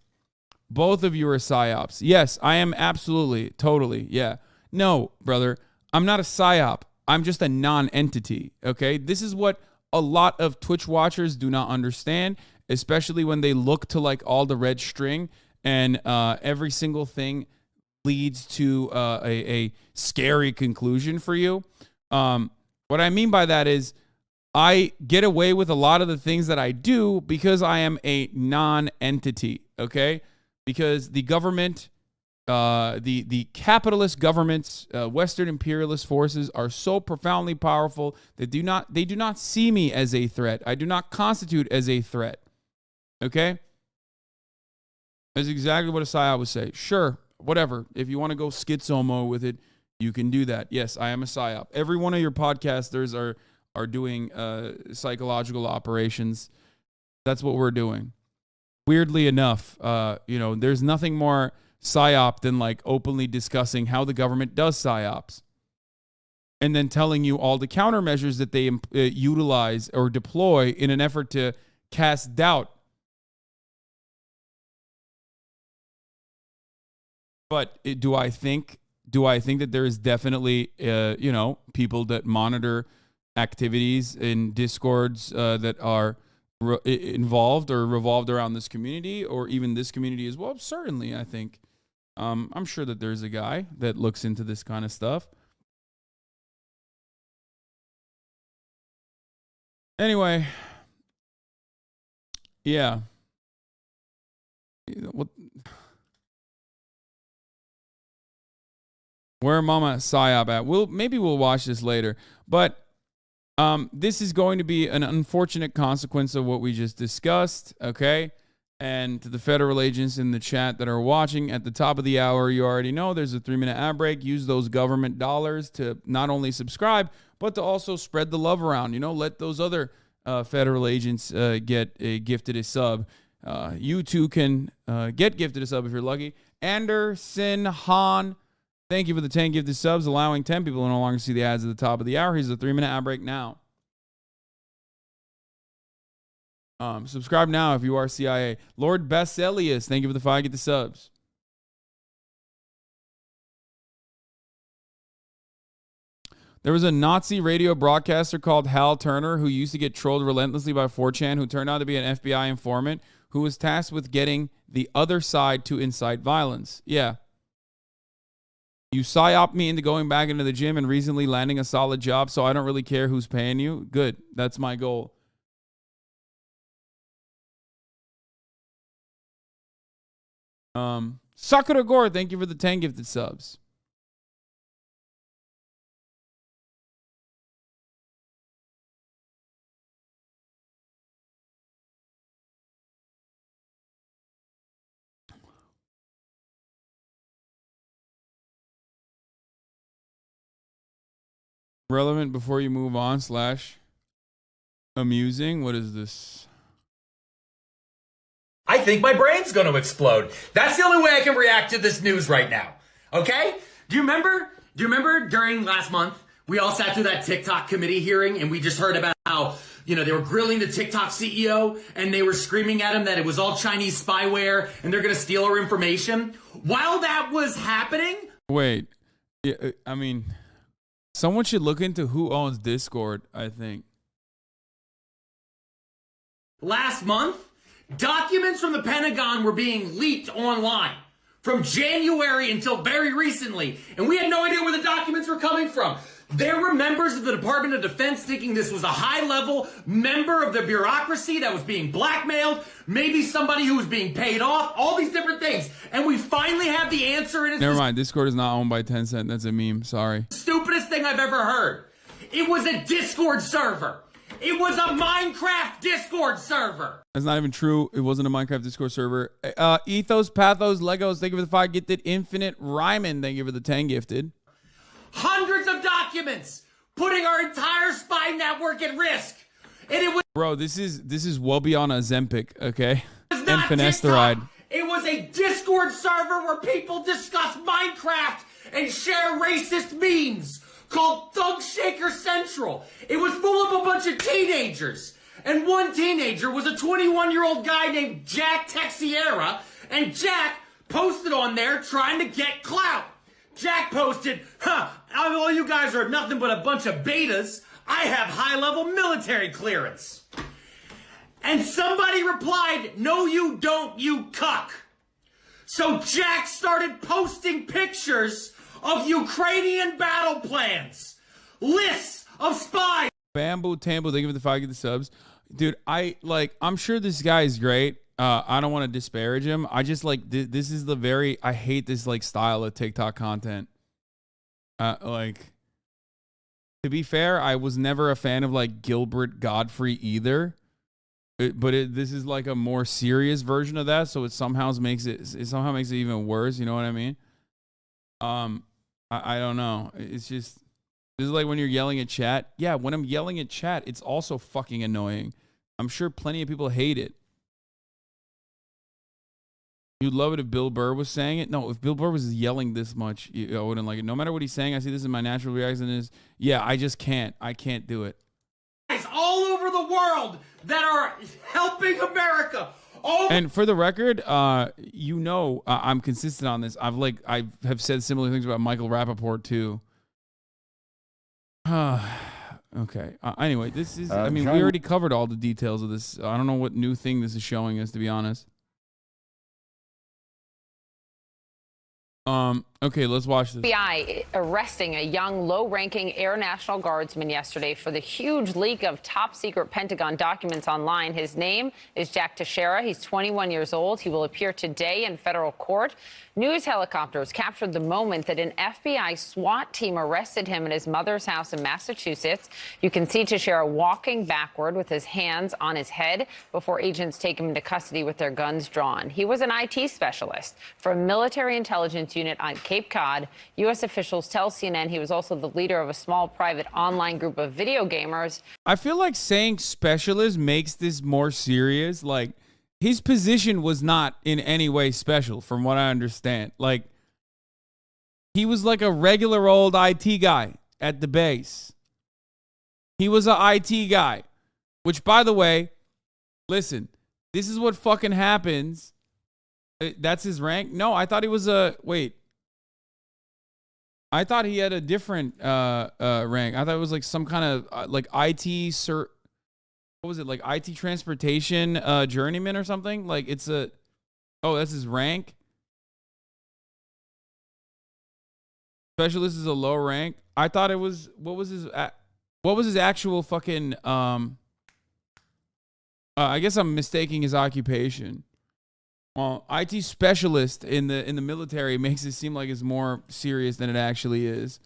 Both of you are psyops. Yes, I am absolutely, totally, yeah. No, brother, I'm not a psyop. I'm just a non-entity, okay? This is what a lot of Twitch watchers do not understand, especially when they look to like all the red string and every single thing leads to a scary conclusion for you. What I mean by that is I get away with a lot of the things that I do because I am a non-entity, okay? Because the government, the capitalist governments, Western imperialist forces are so profoundly powerful that they do not see me as a threat. I do not constitute as a threat. Okay? That's exactly what a psyop would say. Sure, whatever. If you want to go schizomo with it, you can do that. Yes, I am a psyop. Every one of your podcasters are doing psychological operations. That's what we're doing. Weirdly enough, there's nothing more psyop than like openly discussing how the government does psyops and then telling you all the countermeasures that they utilize or deploy in an effort to cast doubt. But do I think that there is definitely people that monitor activities in Discords that are involved or revolved around this community or even this community as well? Certainly, I think. I'm sure that there's a guy that looks into this kind of stuff. Anyway, yeah. Where Mama Psyop at? Maybe we'll watch this later. But this is going to be an unfortunate consequence of what we just discussed, okay? And to the federal agents in the chat that are watching, at the top of the hour, you already know there's a 3-minute ad break. Use those government dollars to not only subscribe, but to also spread the love around. Let those other federal agents get gifted a sub. You too can get gifted a sub if you're lucky. Anderson Hahn, thank you for the 10 gifted subs, allowing 10 people to no longer see the ads at the top of the hour. Here's a 3-minute ad break now. Subscribe now if you are CIA. Lord Baselius, thank you for the 5 gifted subs. There was a Nazi radio broadcaster called Hal Turner who used to get trolled relentlessly by 4chan, who turned out to be an FBI informant who was tasked with getting the other side to incite violence. Yeah. You psyop me into going back into the gym and recently landing a solid job, so I don't really care who's paying you. Good. That's my goal. Sakura Gore, thank you for the 10 gifted subs. Relevant before you move on / amusing. What is this? I think my brain's going to explode. That's the only way I can react to this news right now. Okay? Do you remember during last month, we all sat through that TikTok committee hearing and we just heard about how, they were grilling the TikTok CEO and they were screaming at him that it was all Chinese spyware and they're going to steal our information. While that was happening. Wait, I mean, Someone should look into who owns Discord, I think. Last month, documents from the Pentagon were being leaked online from January until very recently, and we had no idea where the documents were coming from. There were members of the Department of Defense thinking this was a high-level member of the bureaucracy that was being blackmailed, maybe somebody who was being paid off, all these different things. And we finally have the answer. And it's Never mind. Discord is not owned by Tencent. That's a meme. Sorry. the stupidest thing I've ever heard. It was a Discord server. It was a Minecraft Discord server. That's not even true. It wasn't a Minecraft Discord server. Ethos, Pathos, Legos, thank you for the 5 gifted. Infinite Ryman, thank you for the 10 gifted. Hundreds of documents putting our entire spy network at risk. And it was Bro, this is well beyond Ozempic, okay? not And finasteride. TikTok. It was a Discord server where people discuss Minecraft and share racist memes called Thug Shaker Central. It was full of a bunch of teenagers. And one teenager was a 21-year-old guy named Jack Texiera, and Jack posted on there trying to get clout. Jack posted, all you guys are nothing but a bunch of betas. I have high-level military clearance. And somebody replied, no you don't, you cuck. So Jack started posting pictures of Ukrainian battle plans, lists of spies. Bamboo Tambo, thank you for the 5 gifted subs. Dude, I'm sure this guy is great. I don't want to disparage him. I just this is I hate this style of TikTok content. To be fair, I was never a fan of Gilbert Godfrey either. This is a more serious version of that, so it somehow makes it even worse. You know what I mean? I don't know. It's just, this is like when you're yelling at chat. Yeah, when I'm yelling at chat, it's also fucking annoying. I'm sure plenty of people hate it. You'd love it if Bill Burr was saying it. No, if Bill Burr was yelling this much, I wouldn't like it. No matter what he's saying, I see this as my natural reaction is, yeah, I just can't. I can't do it. All over the world that are helping America. And for the record, I'm consistent on this. I have said similar things about Michael Rappaport too. Okay. Anyway, this is. We already covered all the details of this. I don't know what new thing this is showing us, to be honest. Okay, let's watch this. FBI arresting a young, low-ranking Air National Guardsman yesterday for the huge leak of top-secret Pentagon documents online. His name is Jack Teixeira. He's 21 years old. He will appear today in federal court. News helicopters captured the moment that an FBI SWAT team arrested him at his mother's house in Massachusetts. You can see Teixeira walking backward with his hands on his head before agents take him into custody with their guns drawn. He was an IT specialist for a military intelligence unit on Cape Cod. U.S. officials tell CNN he was also the leader of a small private online group of video gamers. I feel like saying specialist makes this more serious. His position was not in any way special, from what I understand. He was like a regular old IT guy at the base. He was an IT guy, which, by the way, listen, this is what fucking happens. That's his rank? No, I thought he was I thought he had a different rank. I thought it was some kind of IT what was it, IT transportation journeyman or something? That's his rank. Specialist is a low rank. I thought it was, what was his actual fucking I guess I'm mistaking his occupation. Well, IT specialist in the military makes it seem like it's more serious than it actually is.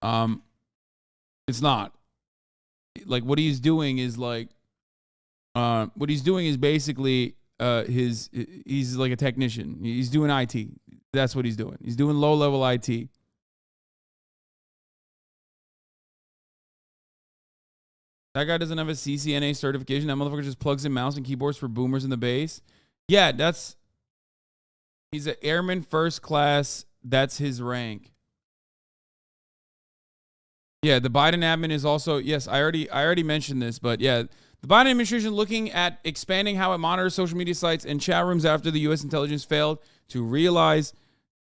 It's not. What he's doing is basically he's like a technician. He's doing IT. That's what he's doing. He's doing low level IT. That guy doesn't have a CCNA certification. That motherfucker just plugs in mouse and keyboards for boomers in the base. Yeah, he's an airman first class. That's his rank. Yeah, the Biden admin is also, yes, I already mentioned this, but yeah, the Biden administration looking at expanding how it monitors social media sites and chat rooms after the U.S. intelligence failed to realize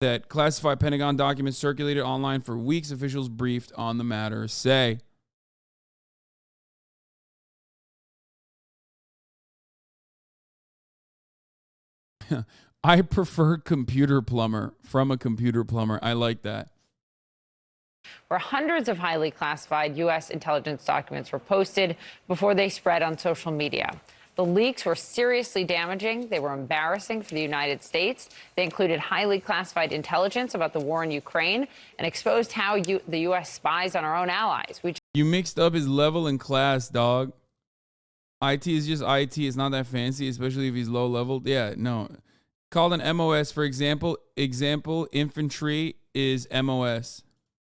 that classified Pentagon documents circulated online for weeks. Officials briefed on the matter say. I prefer computer plumber from a computer plumber. I like that. Where hundreds of highly classified U.S. intelligence documents were posted before they spread on social media. The leaks were seriously damaging. They were embarrassing for the United States. They included highly classified intelligence about the war in Ukraine and exposed how the U.S. spies on our own allies. You mixed up his level and class, dog. IT is just IT. It's not that fancy, especially if he's low level. Yeah, no. Called an MOS, for example. Infantry is MOS.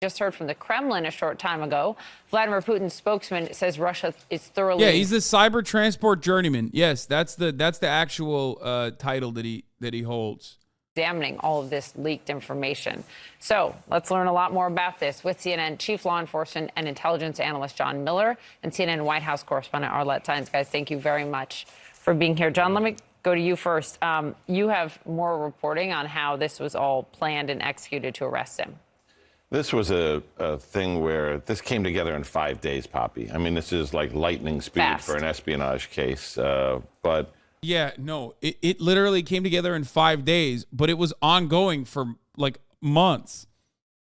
Just heard from the Kremlin a short time ago. Vladimir Putin's spokesman says Russia is thoroughly. Yeah, he's the cyber transport journeyman. Yes, that's the actual title that he holds. Examining all of this leaked information. So let's learn a lot more about this with CNN Chief Law Enforcement and Intelligence Analyst John Miller and CNN White House correspondent Arlette Saenz. Guys, thank you very much for being here. John, let me go to you first. You have more reporting on how this was all planned and executed to arrest him. This was a thing where this came together in 5 days, Poppy. I mean, this is like lightning speed Fast. for an espionage case. But yeah, no, it literally came together in 5 days, but it was ongoing for like months.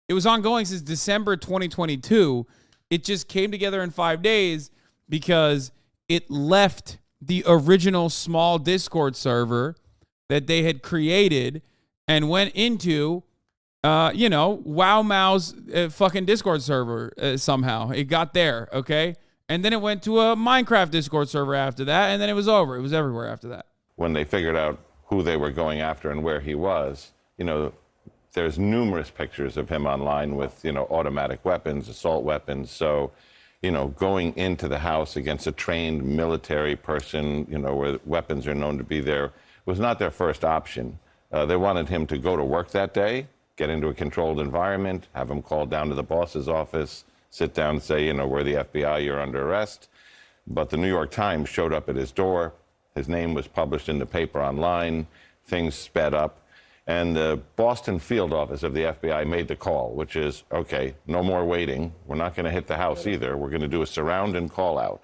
It was ongoing since December 2022. It just came together in 5 days because it left the original small Discord server that they had created and went into Wow Mao's fucking Discord server somehow. It got there, okay? And then it went to a Minecraft Discord server after that, and then it was over. It was everywhere after that. when they figured out who they were going after and where he was, there's numerous pictures of him online with, automatic weapons, assault weapons. So, going into the house against a trained military person, where weapons are known to be there, was not their first option. They wanted him to go to work that day, get into a controlled environment, have him called down to the boss's office, sit down and say, we're the FBI, you're under arrest. But the New York Times showed up at his door. His name was published in the paper online. Things sped up. And the Boston field office of the FBI made the call, which is, okay, no more waiting. We're not going to hit the house either. We're going to do a surround and call out.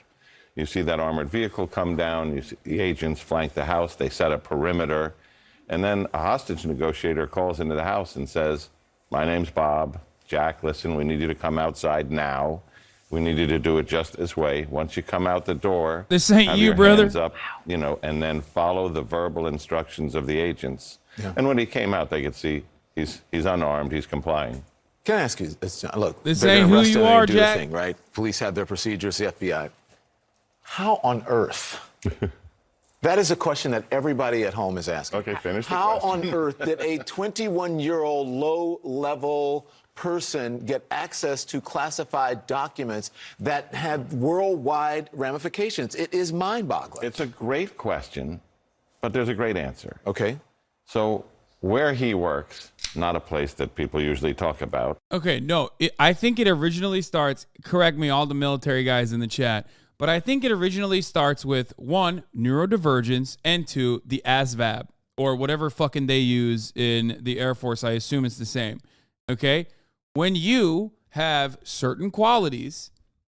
You see that armored vehicle come down. You see the agents flank the house. They set a perimeter. And then a hostage negotiator calls into the house and says, my name's Bob. Jack, listen, we need you to come outside now. We need you to do it just this way. Once you come out the door, this ain't have you, your brother. hands up, and then follow the verbal instructions of the agents. Yeah. And when he came out, they could see he's unarmed, he's complying. Can I ask you, look, this ain't who you are, Jack. Thing, right? Police have their procedures, the FBI. How on earth? That is a question that everybody at home is asking. Okay, finish the How question. on earth did a 21-year-old low-level person get access to classified documents that had worldwide ramifications? It is mind-boggling. It's a great question, but there's a great answer. Okay. So where he works, not a place that people usually talk about. Okay, no, I think it originally starts, correct me, all the military guys in the chat, but I think it originally starts with, 1, neurodivergence, and 2, the ASVAB, or whatever fucking they use in the Air Force. I assume it's the same, okay? When you have certain qualities,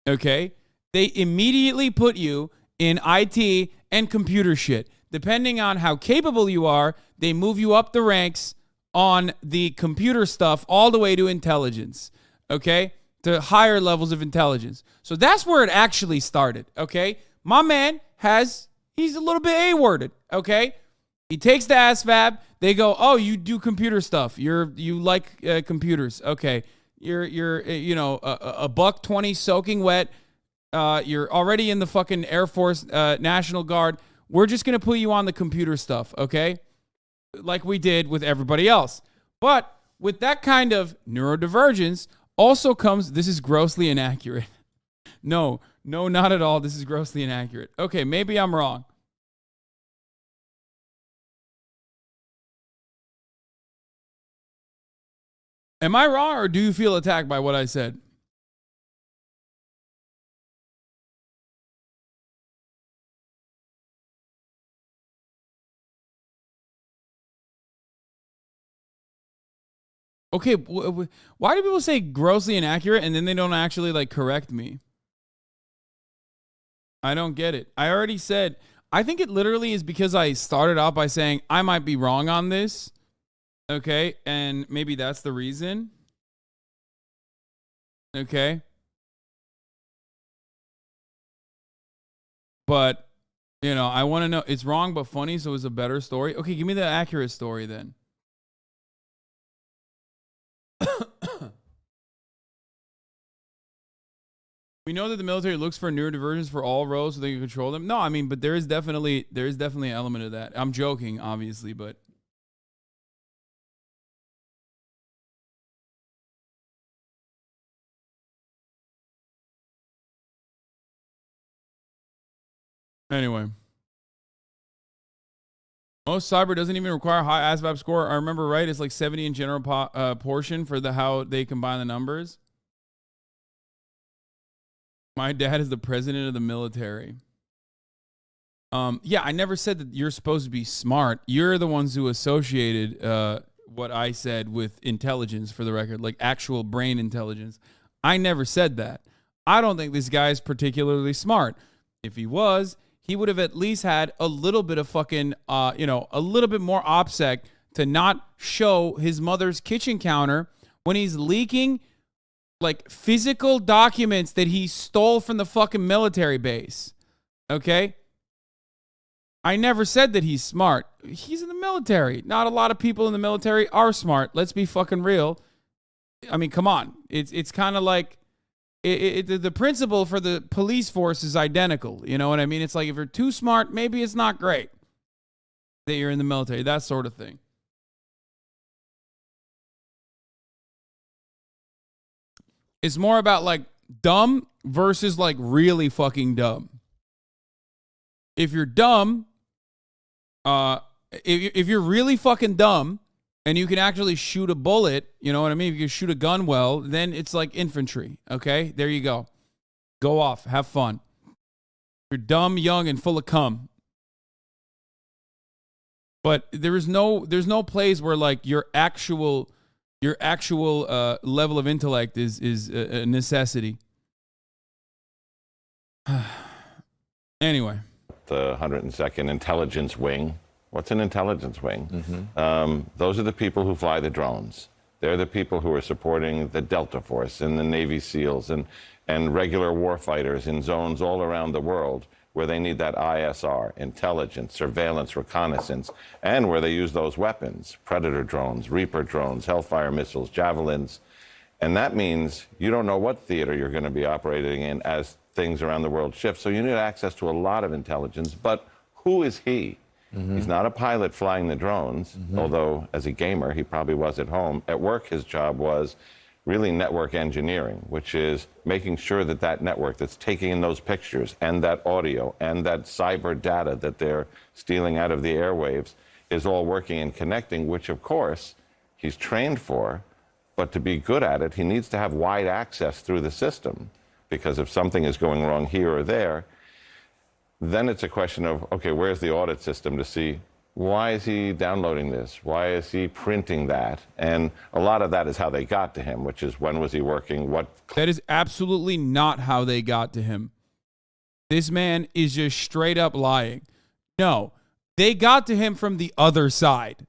okay, they immediately put you in IT and computer shit. Depending on how capable you are, they move you up the ranks on the computer stuff all the way to intelligence, okay? To higher levels of intelligence. So that's where it actually started, okay? My man he's a little bit A-worded, okay? He takes the ASVAB. They go, oh, you do computer stuff. You like computers. Okay. You're a $120 soaking wet. You're already in the fucking Air Force, National Guard. We're just going to put you on the computer stuff, okay? Like we did with everybody else. But with that kind of neurodivergence also comes, this is grossly inaccurate. No, not at all. This is grossly inaccurate. Okay, maybe I'm wrong. Am I wrong, or do you feel attacked by what I said? Okay, why do people say grossly inaccurate and then they don't actually like correct me? I don't get it. I already said, I think it literally is because I started out by saying I might be wrong on this. Okay, and maybe that's the reason. Okay. But, you know, I want to know, it's wrong but funny, so it's a better story. Okay, give me the accurate story then. We know that the military looks for neurodivergence for all roles so they can control them. No, I mean, but there is definitely an element of that. I'm joking, obviously, but anyway. Most cyber doesn't even require high ASVAB score. I remember right, it's like 70 in general portion for how they combine the numbers. My dad is the president of the military. Yeah, I never said that you're supposed to be smart. You're the ones who associated what I said with intelligence, for the record, like actual brain intelligence. I never said that. I don't think this guy is particularly smart. If he was, he would have at least had a little bit of fucking, a little bit more OPSEC to not show his mother's kitchen counter when he's leaking like physical documents that he stole from the fucking military base. Okay? I never said that he's smart. He's in the military. Not a lot of people in the military are smart. Let's be fucking real. I mean, come on. It's kind of like the principle for the police force is identical. You know what I mean? It's like if you're too smart, maybe it's not great that you're in the military. That sort of thing. It's more about like dumb versus like really fucking dumb. If you're dumb, if you're really fucking dumb and you can actually shoot a bullet, you know what I mean? If you can shoot a gun well, then it's like infantry. Okay, there you go. Go off, have fun. You're dumb, young, and full of cum. But there's no place where like your actual level of intellect is a necessity. Anyway. The 102nd Intelligence Wing. What's an intelligence wing? Those are the people who fly the drones. They're the people who are supporting the Delta Force and the Navy SEALs and regular warfighters in zones all around the world where they need that ISR, intelligence, surveillance, reconnaissance, and where they use those weapons, Predator drones, Reaper drones, Hellfire missiles, Javelins. And that means you don't know what theater you're going to be operating in as things around the world shift. So you need access to a lot of intelligence. But who is he? He's not a pilot flying the drones, although as a gamer, he probably was at home. At work, his job was really network engineering, which is making sure that that network that's taking in those pictures and that audio and that cyber data that they're stealing out of the airwaves is all working and connecting, which of course he's trained for. But to be good at it, he needs to have wide access through the system, because if something is going wrong here or there, then it's a question of, okay, where's the audit system to see why is he downloading this? Why is he printing that? And a lot of that is how they got to him, which is when was he working? What? That is absolutely not how they got to him. This man is just straight up lying. No, they got to him from the other side,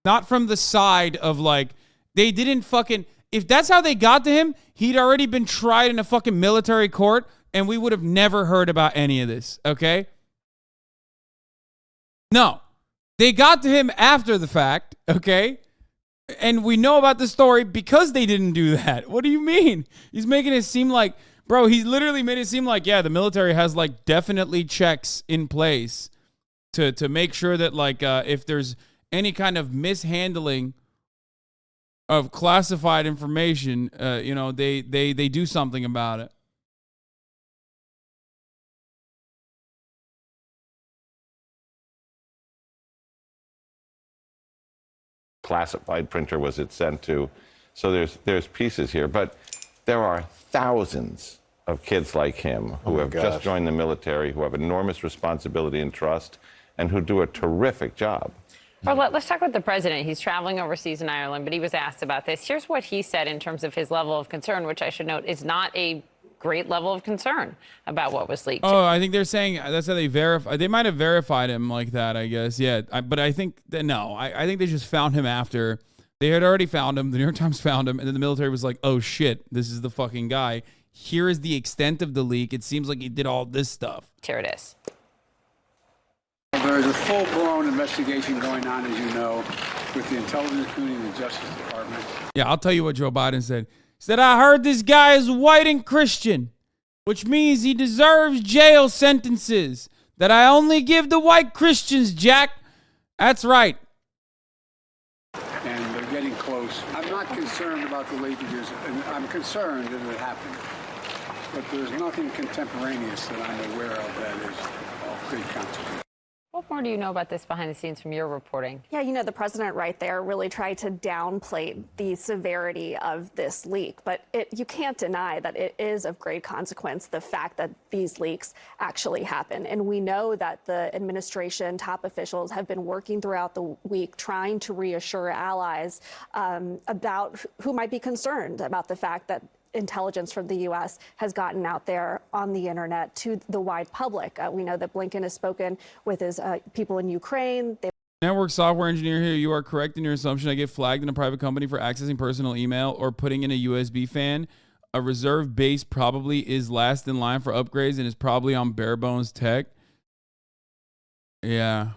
not from the side of like, they didn't fucking, if that's how they got to him, he'd already been tried in a fucking military court and we would have never heard about any of this, okay? No, they got to him after the fact, okay? And we know about the story because they didn't do that. What do you mean? He's making it seem like, bro, he literally made it seem like, yeah, the military has like definitely checks in place to make sure that like if there's any kind of mishandling of classified information, they do something about it. Classified printer was it sent to? So there's pieces here, but there are thousands of kids like him who have just joined the military, who have enormous responsibility and trust, and who do a terrific job. Well, let's talk about the president. He's traveling overseas in Ireland, but he was asked about this. Here's what he said in terms of his level of concern, which I should note is not a great level of concern about what was leaked. Oh, I think they're saying that's how they verify. They might have verified him like that, I guess. Yeah, but I think that no. I think they just found him after. They had already found him. The New York Times found him, and then the military was like, "Oh shit, this is the fucking guy." Here is the extent of the leak. It seems like he did all this stuff. Here it is. There is a full-blown investigation going on, as you know, with the intelligence community and the Justice Department. Yeah, I'll tell you what Joe Biden said. He said, I heard this guy is white and Christian, which means he deserves jail sentences that I only give to white Christians, Jack. That's right. And they're getting close. I'm not concerned about the leakages, and I'm concerned that it happened. But there's nothing contemporaneous that I'm aware of that is of great consequence. What more do you know about this behind the scenes from your reporting? Yeah, you know, the president right there really tried to downplay the severity of this leak, but you can't deny that it is of great consequence, the fact that these leaks actually happen. And we know that the administration, top officials have been working throughout the week trying to reassure allies about who might be concerned about the fact that intelligence from the U.S. has gotten out there on the internet to the wide public. We know that Blinken has spoken with his people in Ukraine. Network software engineer here. You are correct in your assumption. I get flagged in a private company for accessing personal email or putting in a USB fan. A reserve base probably is last in line for upgrades and is probably on bare bones tech. Yeah.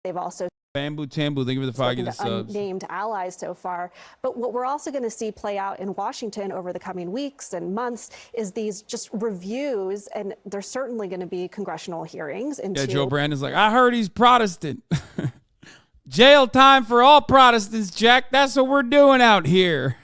They've also Bamboo Tambu, thank you for the 5 the subs. Unnamed allies so far. But what we're also going to see play out in Washington over the coming weeks and months is these just reviews, and there's certainly going to be congressional hearings. Yeah, Joe Brandon's like, I heard he's Protestant. Jail time for all Protestants, Jack. That's what we're doing out here.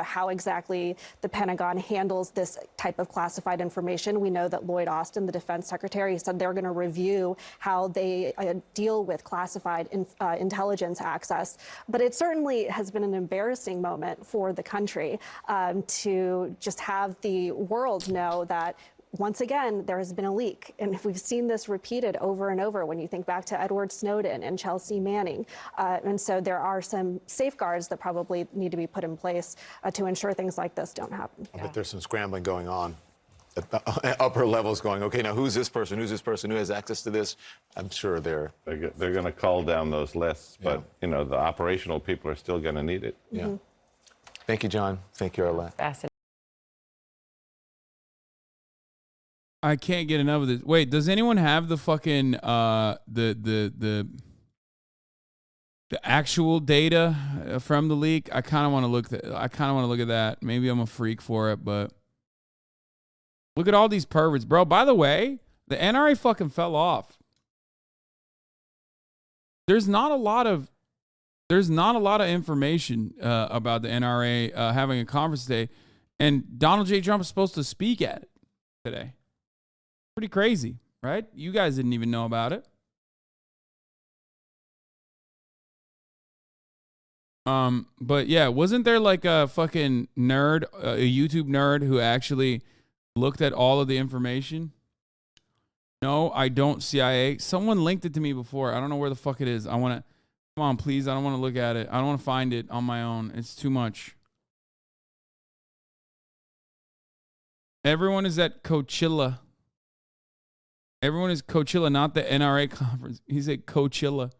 How exactly the Pentagon handles this type of classified information. We know that Lloyd Austin, the defense secretary, said they're going to review how they deal with classified intelligence access. But it certainly has been an embarrassing moment for the country to just have the world know that once again, there has been a leak. And we've seen this repeated over and over when you think back to Edward Snowden and Chelsea Manning. And so there are some safeguards that probably need to be put in place to ensure things like this don't happen. But there's some scrambling going on at the upper levels going, okay, now who's this person? Who's this person? Who has access to this? I'm sure they're going to call down those lists, but, you know, the operational people are still going to need it. Yeah. Thank you, John. Thank you, Arlette. Fascinating. I can't get enough of this. Wait, does anyone have the fucking the actual data from the leak? I kind of want to look. At that. Maybe I'm a freak for it, but look at all these perverts, bro. By the way, the NRA fucking fell off. There's not a lot of information about the NRA having a conference today, and Donald J. Trump is supposed to speak at it today. Pretty crazy, right? You guys didn't even know about it. But yeah, wasn't there like a fucking nerd, a YouTube nerd who actually looked at all of the information? No, I don't, CIA. Someone linked it to me before. I don't know where the fuck it is. Come on, please. I don't want to look at it. I don't want to find it on my own. It's too much. Everyone is at Coachella. Everyone is Coachella, not the NRA conference. He's at Coachella.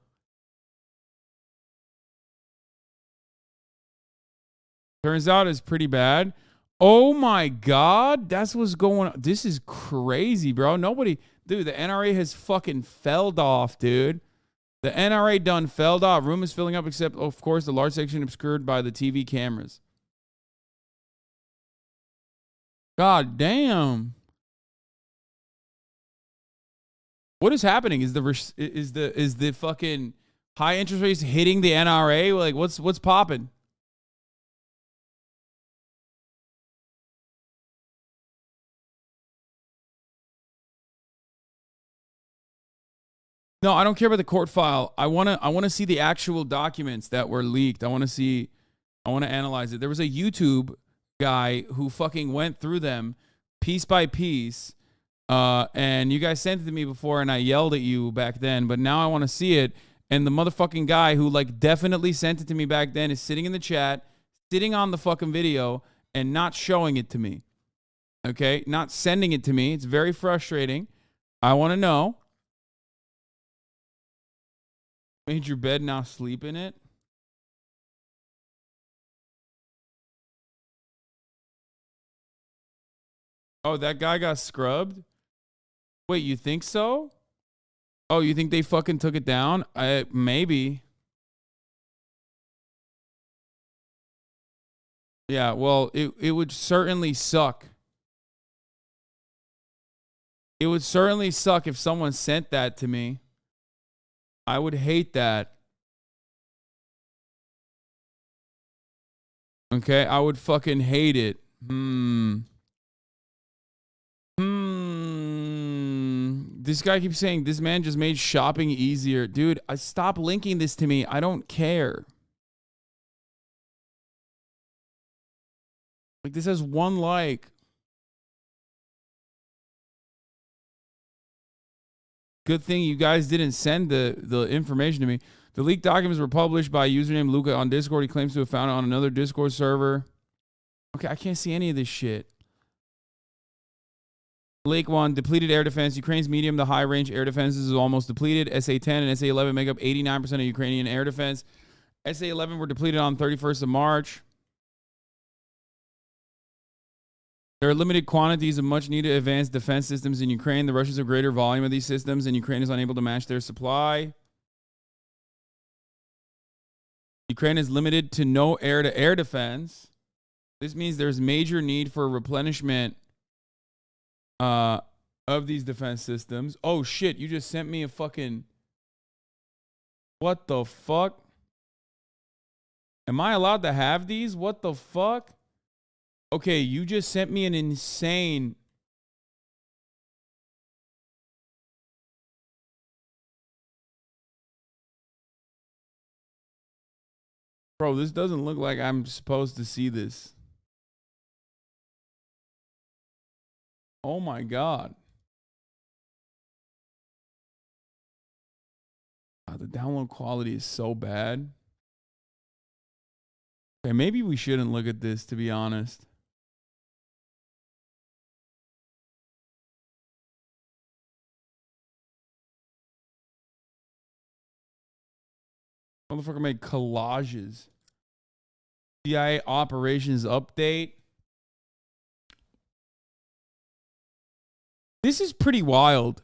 Turns out it's pretty bad. Oh my God. That's what's going on. This is crazy, bro. Dude, the NRA has fucking felled off, dude. The NRA done felled off. Room is filling up, except, of course, the large section obscured by the TV cameras. God damn. What is happening? Is the fucking high interest rates hitting the NRA? Like, what's popping? No, I don't care about the court file. I wanna see the actual documents that were leaked. I wanna analyze it. There was a YouTube guy who fucking went through them piece by piece And you guys sent it to me before, and I yelled at you back then, but now I want to see it. And the motherfucking guy who like definitely sent it to me back then is sitting in the chat, sitting on the fucking video, and not showing it to me. Okay? Not sending it to me. It's very frustrating. I want to know. Made your bed, now sleep in it? Oh, that guy got scrubbed? Wait, you think so? Oh, you think they fucking took it down? Maybe. Yeah, well, it would certainly suck. It would certainly suck if someone sent that to me. I would hate that. Okay, I would fucking hate it. This guy keeps saying this man just made shopping easier. Dude, stop linking this to me. I don't care. Like, this has 1 like. Good thing you guys didn't send the information to me. The leaked documents were published by a user named Luca on Discord. He claims to have found it on another Discord server. Okay, I can't see any of this shit. Lake 1, depleted air defense. Ukraine's medium to high range air defenses is almost depleted. SA-10 and SA-11 make up 89% of Ukrainian air defense. SA-11 were depleted on 31st of March. There are limited quantities of much needed advanced defense systems in Ukraine. The Russians have greater volume of these systems, and Ukraine is unable to match their supply. Ukraine is limited to no air-to-air defense. This means there's major need for replenishment of these defense systems. Oh shit, you just sent me a fucking... What the fuck? Am I allowed to have these? What the fuck? Okay, you just sent me an insane... Bro, this doesn't look like I'm supposed to see this. Oh my God. The download quality is so bad. Okay, maybe we shouldn't look at this, to be honest. Motherfucker made collages. CIA operations update. This is pretty wild.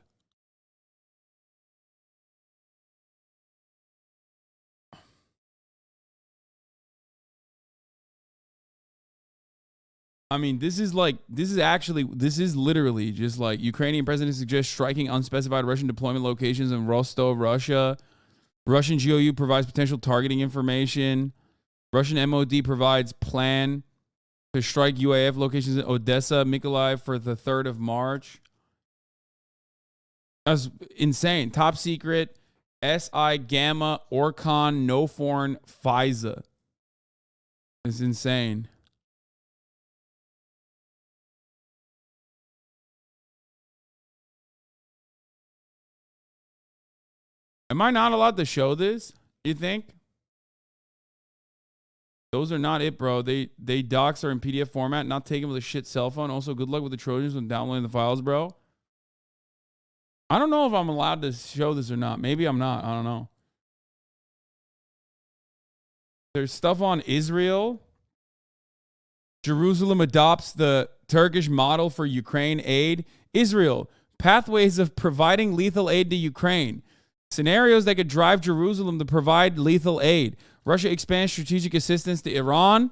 I mean, this is literally just like Ukrainian president suggests striking unspecified Russian deployment locations in Rostov, Russia. Russian GOU provides potential targeting information. Russian MOD provides plan to strike UAF locations in Odessa, Mykolaiv for the 3rd of March. That's insane. Top secret, SI Gamma, Orcon, No Foreign, FISA. It's insane. Am I not allowed to show this? You think? Those are not it, bro. They docs are in PDF format, not taken with a shit cell phone. Also, good luck with the Trojans when downloading the files, bro. I don't know if I'm allowed to show this or not. Maybe I'm not. I don't know. There's stuff on Israel. Jerusalem adopts the Turkish model for Ukraine aid. Israel, pathways of providing lethal aid to Ukraine. Scenarios that could drive Jerusalem to provide lethal aid. Russia expands strategic assistance to Iran.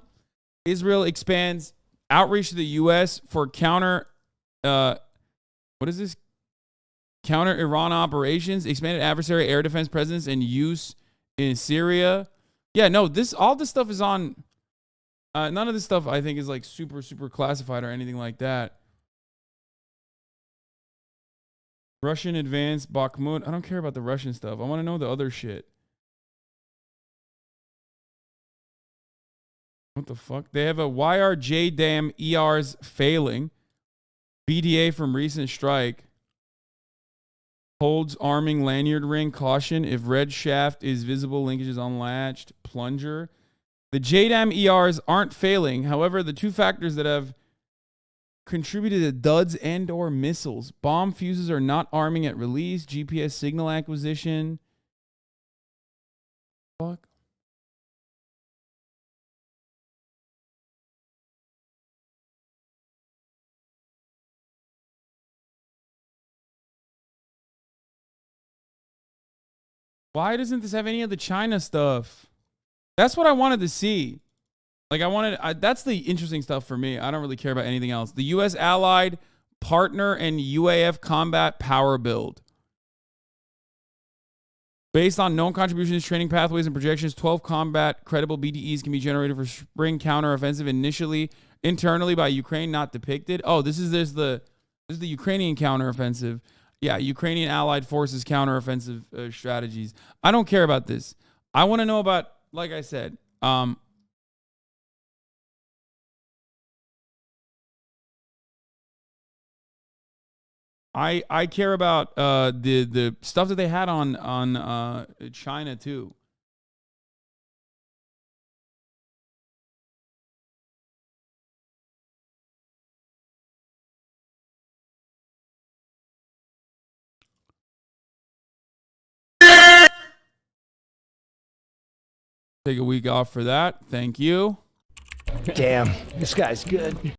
Israel expands outreach to the U.S. for counter Iran operations. Expanded adversary air defense presence and use in Syria. Yeah, no, all this stuff is on. None of this stuff I think is like super, super classified or anything like that. Russian advanced Bakhmut. I don't care about the Russian stuff. I want to know the other shit. What the fuck? They have a YRJ dam ERs failing. BDA from recent strike. Holds arming lanyard ring. Caution if red shaft is visible. Linkage is unlatched. Plunger. The JDAM ERs aren't failing. However, the two factors that have contributed to duds and or missiles. Bomb fuses are not arming at release. GPS signal acquisition. Fuck. Why doesn't this have any of the China stuff? That's what I wanted to see. Like that's the interesting stuff for me. I don't really care about anything else. The U.S. allied partner and UAF combat power build. Based on known contributions, training pathways, and projections, 12 combat credible BDEs can be generated for spring counteroffensive internally by Ukraine, not depicted. Oh, this is the Ukrainian counteroffensive. Yeah, Ukrainian allied forces counteroffensive strategies. I don't care about this. I want to know about, like I said, I care about the stuff that they had on China too. Take a week off for that. Thank you. Damn, this guy's good.